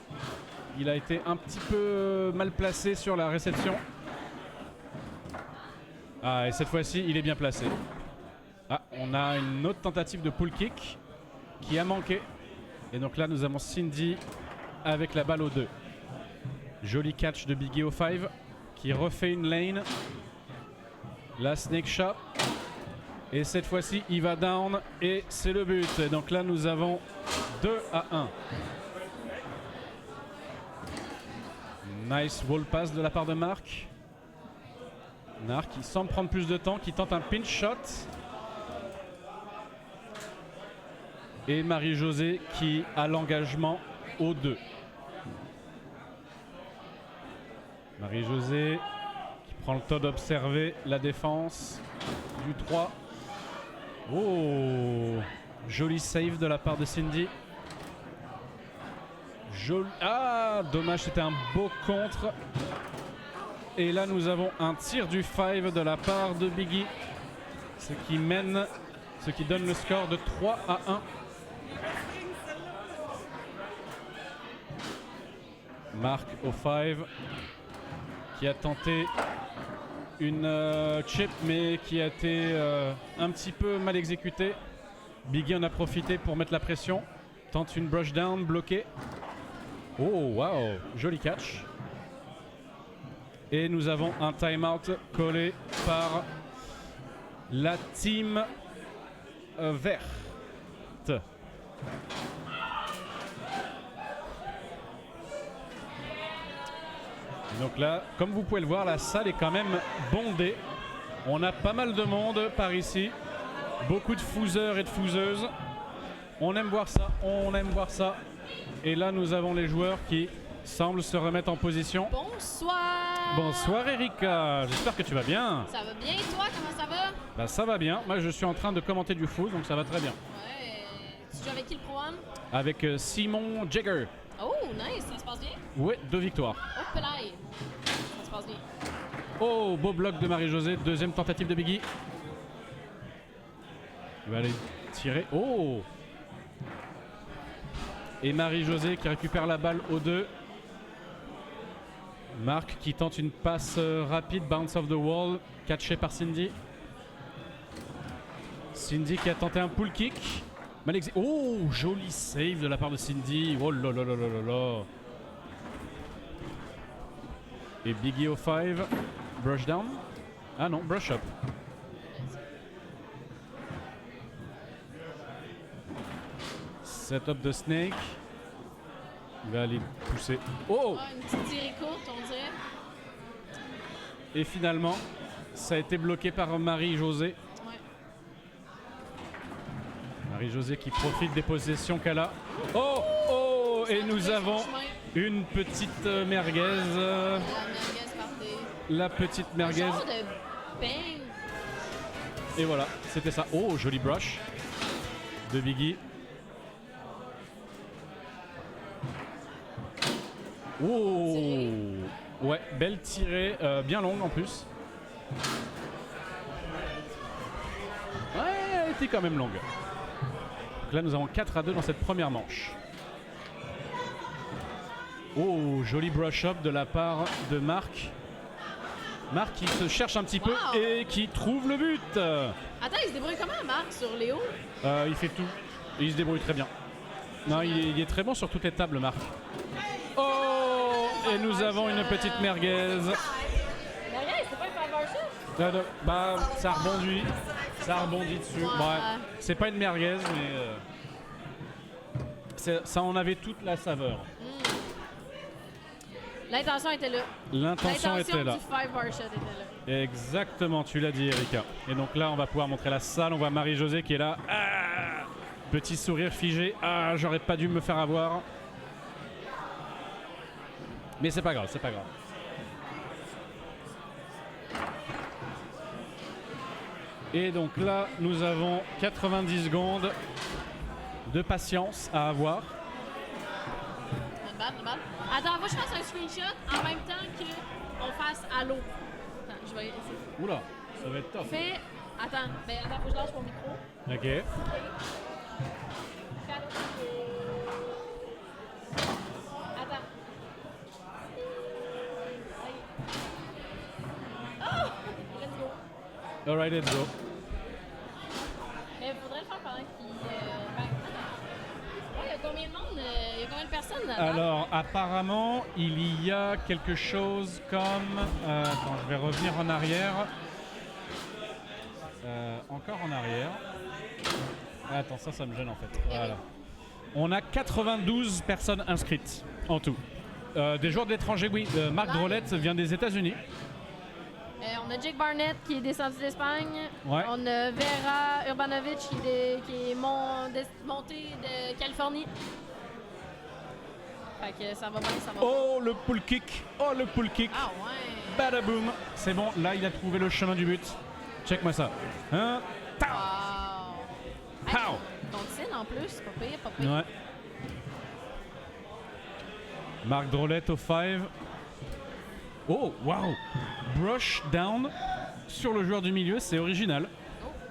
Il a été un petit peu mal placé sur la réception. Ah, et cette fois-ci, il est bien placé. Ah, on a une autre tentative de pull kick qui a manqué. Et donc là, nous avons Cindy avec la balle au 2. Joli catch de Biggie au 5 qui refait une lane. La snake shot. Et cette fois-ci, il va down et c'est le but. Et donc là, nous avons 2-1. Nice wall pass de la part de Marc. Marc qui semble prendre plus de temps, qui tente un pinch shot. Et Marie-Josée qui a l'engagement au 2. Marie-Josée qui prend le temps d'observer la défense du 3. Oh, joli save de la part de Cindy. Ah, dommage, c'était un beau contre. Et là, nous avons un tir du 5 de la part de Biggie. Ce qui donne le score de 3-1. Marc au 5 qui a tenté une chip mais qui a été un petit peu mal exécutée. Biggie en a profité pour mettre la pression. Tente une brush down bloquée. Oh wow, joli catch. Et nous avons un timeout collé par la team verte. Donc là, comme vous pouvez le voir, la salle est quand même bondée. On a pas mal de monde par ici. Beaucoup de fouseurs et de fouseuses. On aime voir ça, on aime voir ça. Et là, nous avons les joueurs qui semblent se remettre en position. Bonsoir! Bonsoir Erika, j'espère que tu vas bien. Ça va bien, toi? Comment ça va? Bah ça va bien, moi je suis en train de commenter du foot, donc ça va très bien. Ouais. Tu joues avec qui le pro-am? Avec Simon Jagger. Oh, nice, ça se passe bien? Ouais, 2 victoires. Oh, pelaille. Ça se passe passe bien. Oh, beau bloc de Marie-Josée. Deuxième tentative de Biggie. Il va aller tirer. Oh! Et Marie-Josée qui récupère la balle au 2. Marc qui tente une passe rapide, bounce off the wall, catché par Cindy. Cindy qui a tenté un pull kick. Oh, joli save de la part de Cindy. Oh là là là là là là. Et Biggie au 5. Brush down. Ah non, brush up. Setup de Snake. Il va aller pousser. Oh! Ah, une petite tirée courte, on dirait. Et finalement, ça a été bloqué par Marie-Josée. Ouais. Marie-Josée qui profite des possessions qu'elle a. Oh! Oh! Et nous avons une petite merguez. La merguez partait. La petite merguez. Genre de bang. Et voilà, c'était ça. Oh, joli brush de Biggie. Oh! Ouais, belle tirée, bien longue en plus. Ouais, elle était quand même longue. Donc là, nous avons 4-2 dans cette première manche. Oh, joli brush-up de la part de Marc. Marc qui se cherche un petit peu et qui trouve le but. Attends, il se débrouille comment, Marc, sur Léo? Il fait tout. Et il se débrouille très bien. Non, il est très bon sur toutes les tables, Marc. Oh! Et nous avons une petite merguez. Merguez, c'est pas une five shot? Bah, ça rebondit. Ça rebondit dessus. Ouais. C'est pas une merguez, mais ça en avait toute la saveur. L'intention était là. L'intention était là. Du five bar shot était là. Exactement, tu l'as dit, Erika. Et donc là, on va pouvoir montrer la salle. On voit Marie-Josée qui est là. Ah, petit sourire figé. Ah, j'aurais pas dû me faire avoir. Mais c'est pas grave, c'est pas grave. Et donc là, nous avons 90 secondes de patience à avoir. Not bad. Attends, moi je fasse un screenshot en même temps qu'on fasse allô. Attends, je vais essayer. Oula, ça va être top. Attends, faut que je lâche mon micro. Ok. Attends. Oh! Let's go. Alright, let's go. Mais il faudrait le faire pendant qu'il... il y a combien de monde? Il y a combien de personnes là-bas? Alors, apparemment, il y a quelque chose comme... attends, je vais revenir en arrière. Encore en arrière. Attends, ça me gêne en fait. Voilà. On a 92 personnes inscrites en tout. Des joueurs de l'étranger, oui. Marc Drolette vient des États-Unis. On a Jake Barnett qui est descendu d'Espagne. Ouais. On a Vera Urbanovic qui est monté de Californie. Fait que ça va bien, ça va bien. Oh, le pull kick. Oh, le pull kick. Ah ouais. Badaboum. C'est bon, là, il a trouvé le chemin du but. Check-moi ça. Hein? Tao. Wow. Pow. Donc c'est en plus, pas pire, pas pire. Ouais. Marc Drolette au 5. Oh, wow! Brush down sur le joueur du milieu, c'est original.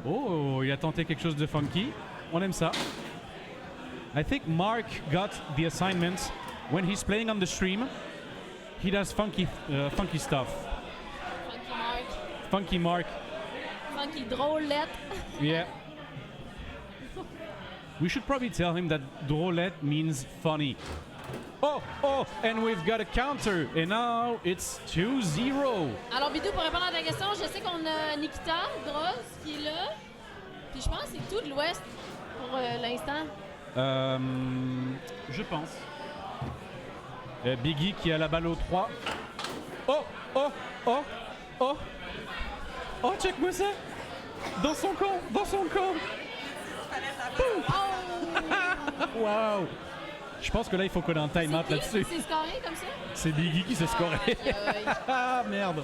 Oh, il a tenté quelque chose de funky. On aime ça. I think Mark got the assignment when he's playing on the stream. He does funky stuff. Funky Mark. Funky Mark. Funky drôlette. Yeah. We should probably tell him that drôlette means funny. Oh, and we've got a counter. And now it's 2-0. Alors, Bidou, pour répondre à ta question, je sais qu'on a Nikita Gross qui est là. Puis je pense que c'est tout de l'Ouest pour l'instant. Je pense. Biggie qui a la balle au 3. Oh, check-moi ça. Dans son camp. Oh! Waouh. Je pense que là, il faut qu'on ait un time-out là-dessus. C'est scoré comme ça? C'est Biggie qui s'est scoré. Ah, merde.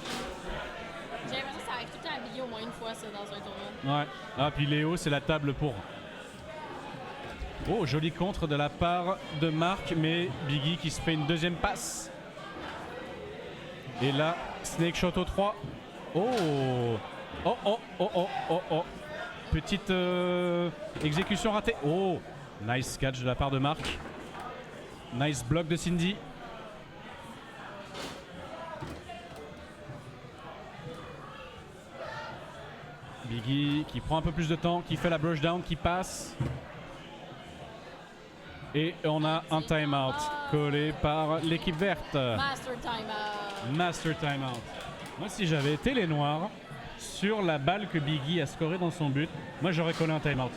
J'ai l'impression que ça arrive tout le temps à Biggie au moins une fois, ça, dans un tournoi. Ouais. Ah, puis Léo, c'est la table pour. Oh, joli contre de la part de Marc, mais Biggie qui se fait une deuxième passe. Et là, Snake Shot au 3. Oh. Oh, oh, oh, oh, oh, oh. Petite exécution ratée. Oh. Nice catch de la part de Marc. Nice block de Cindy. Biggie qui prend un peu plus de temps, qui fait la brush down, qui passe. Et on a un timeout collé par l'équipe verte. Master timeout. Master timeout. Moi, si j'avais été les Noirs, sur la balle que Biggie a scorée dans son but, moi j'aurais collé un timeout.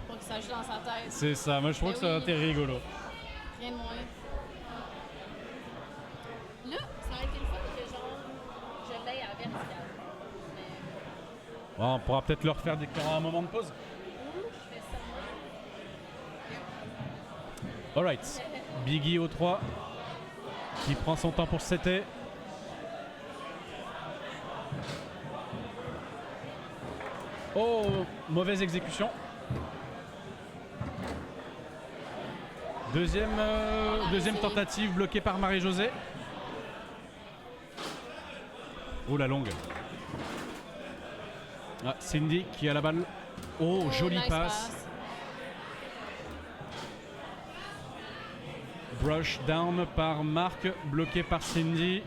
Pour qu'il s'ajoute dans sa tête. C'est ça, moi je trouve Mais que ça aurait oui. été rigolo. Rien de moins. Là, ça aurait été le fun que genre, je l'aille à la verticale. Mais Bon, on pourra peut-être leur faire déclarer un moment de pause. je fais ça. Alright. Biggie au 3. Qui prend son temps pour setter. Oh, mauvaise exécution. Deuxième tentative bloquée par Marie-Josée. Oh, la longue. Ah, Cindy qui a la balle. Oh, jolie nice passe. Brush down par Marc, bloqué par Cindy.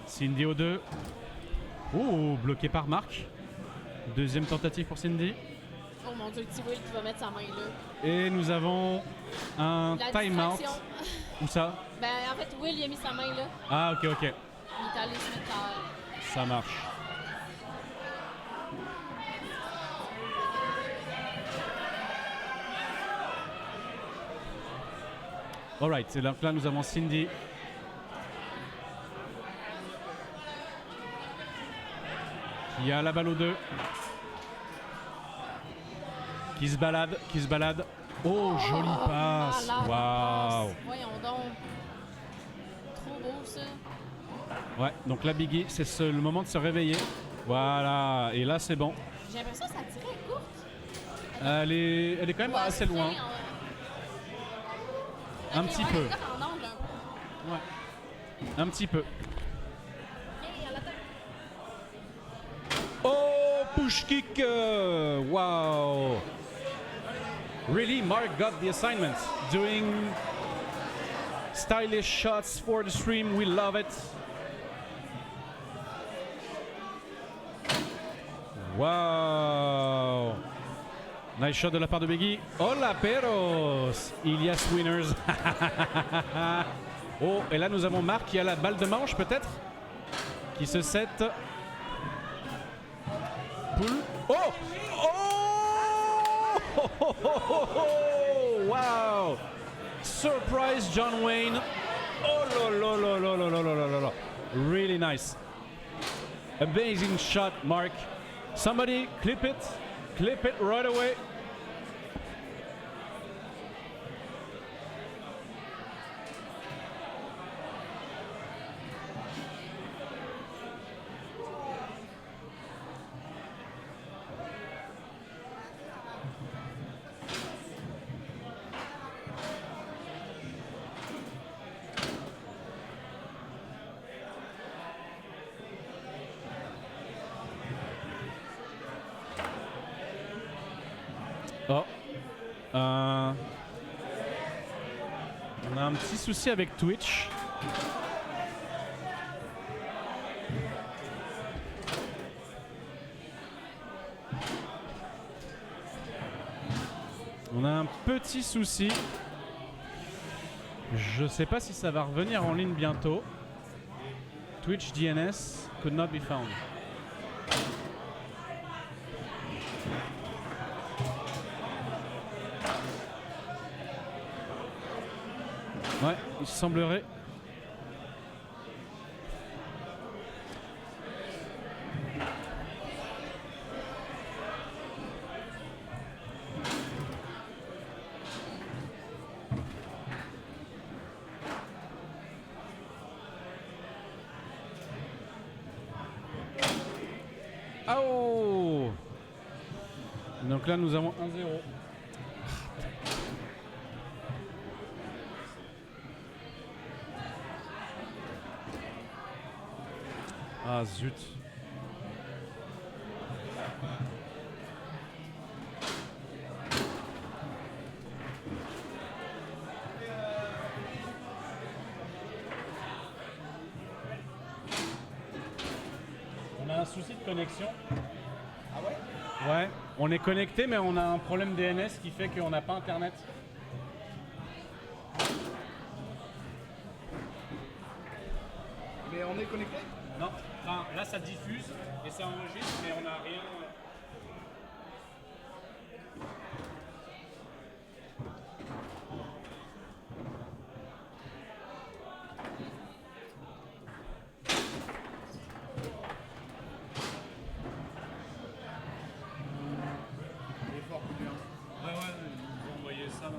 Cindy au 2. Oh, bloqué par Marc. Deuxième tentative pour Cindy. Oh mon dieu, le petit Will qui va mettre sa main là. Et nous avons un La timeout. distraction. Où ça? Ben en fait, Will il a mis sa main là. Ah, ok, ok. Il est allé se mettre à... Ça marche. Alright, c'est donc là nous avons Cindy. Qui a la balle au 2. Qui se balade, Oh, jolie passe. malade, Waouh. passe. Voyons donc. Trop beau ça. Ouais, donc là Biggie, c'est le moment de se réveiller. Voilà, et là c'est bon. J'ai l'impression que ça tirait courte. Elle est quand même Ouais, assez loin. Un petit peu. En angle un peu. Ouais. Un petit peu. Ok, à la tête. Oh, push kick. Wow. Really, Mark got the assignment. Doing stylish shots for the stream. We love it. Wow. Nice shot de la part de Biggie. Hola, perros. Ilias winners. Oh, et là nous avons Marc qui a la balle de manche peut-être. Qui se set. Pull. Oh! Oh! Wow! Surprise John Wayne. Oh là là là là là là là là là. Really nice. Amazing shot, Mark. Somebody clip it. Clip it right away. Oh. On a un petit souci avec Twitch. On a un petit souci. Je sais pas si ça va revenir en ligne bientôt. Twitch DNS could not be found. Ouais, il semblerait. Oh! Donc là, nous avons 1-0. zut. On a un souci de connexion. Ah ouais? Ouais, on est connecté mais on a un problème DNS qui fait qu'on n'a pas internet. Mais on est connecté? Non, enfin, là ça diffuse et ça enregistre mais on n'a rien. Il est fort, bien. Ouais, ils nous ont envoyé ça. Là.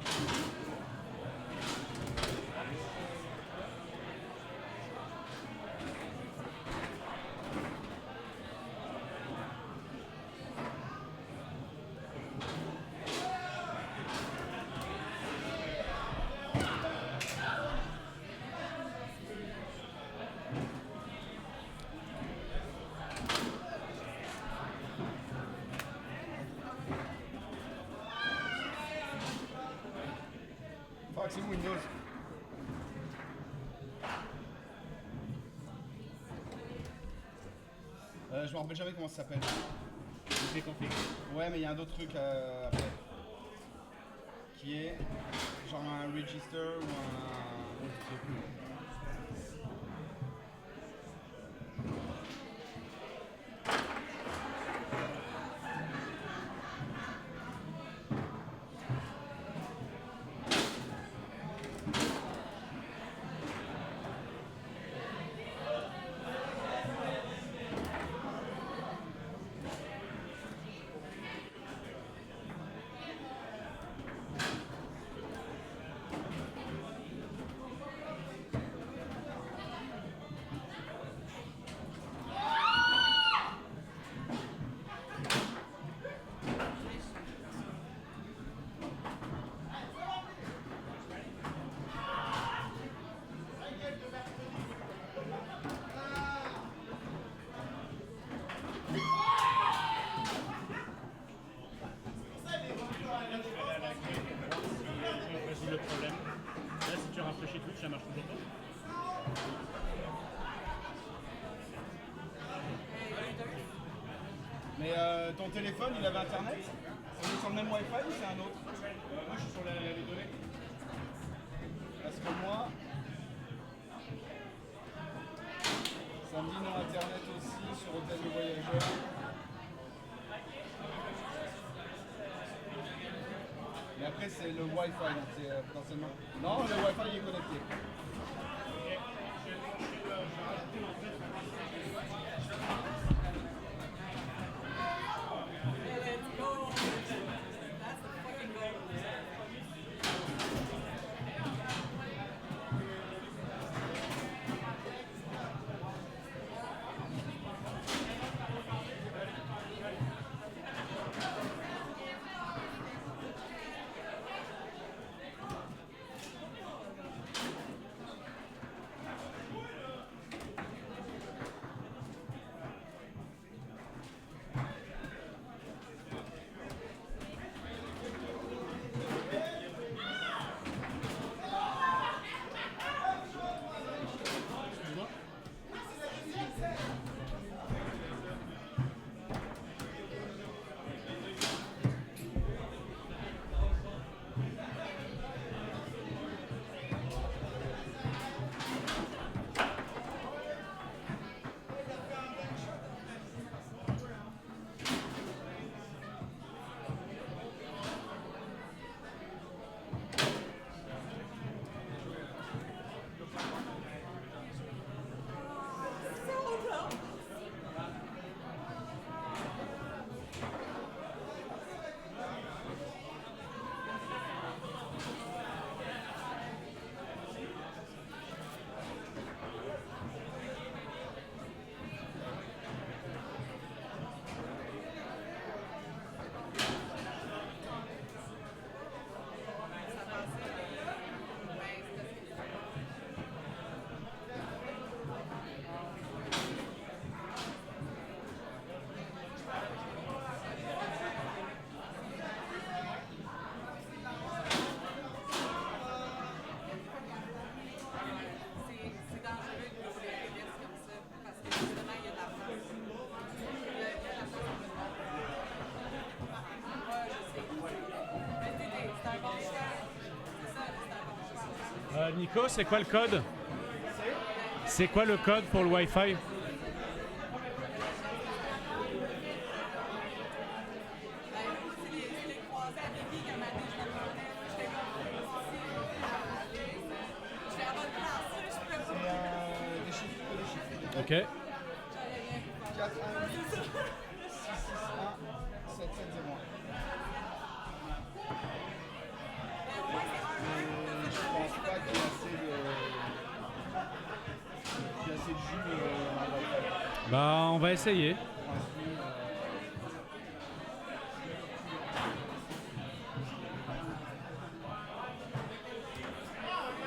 C'est Windows. Je me rappelle jamais comment ça s'appelle. C'est config. Ouais, mais il y a un autre truc après. Qui est genre un register ou un. Je sais plus. Le problème. Là, si tu rafraîchis tout, ça marche toujours pas. Mais ton téléphone, il avait internet? On est sur le même Wi-Fi ou c'est un autre? Moi, je suis sur les données. Parce que moi, ça me dit non internet aussi sur Hôtel de Voyageurs. Mais après, c'est le Wi-Fi, donc c'est potentiellement. Non, le Wi-Fi il est connecté. Nico, c'est quoi le code? C'est quoi le code pour le Wi-Fi? Ok. 4 1 8 6 6 1 7 7 0 Je pense pas qu'il y ait assez de jus dans le Wi-Fi. Bah, on va essayer.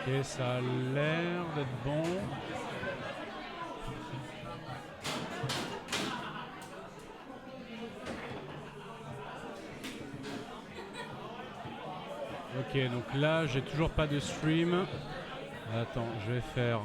Ok, ça a l'air d'être bon. Ok, donc là, j'ai toujours pas de stream. Attends, je vais faire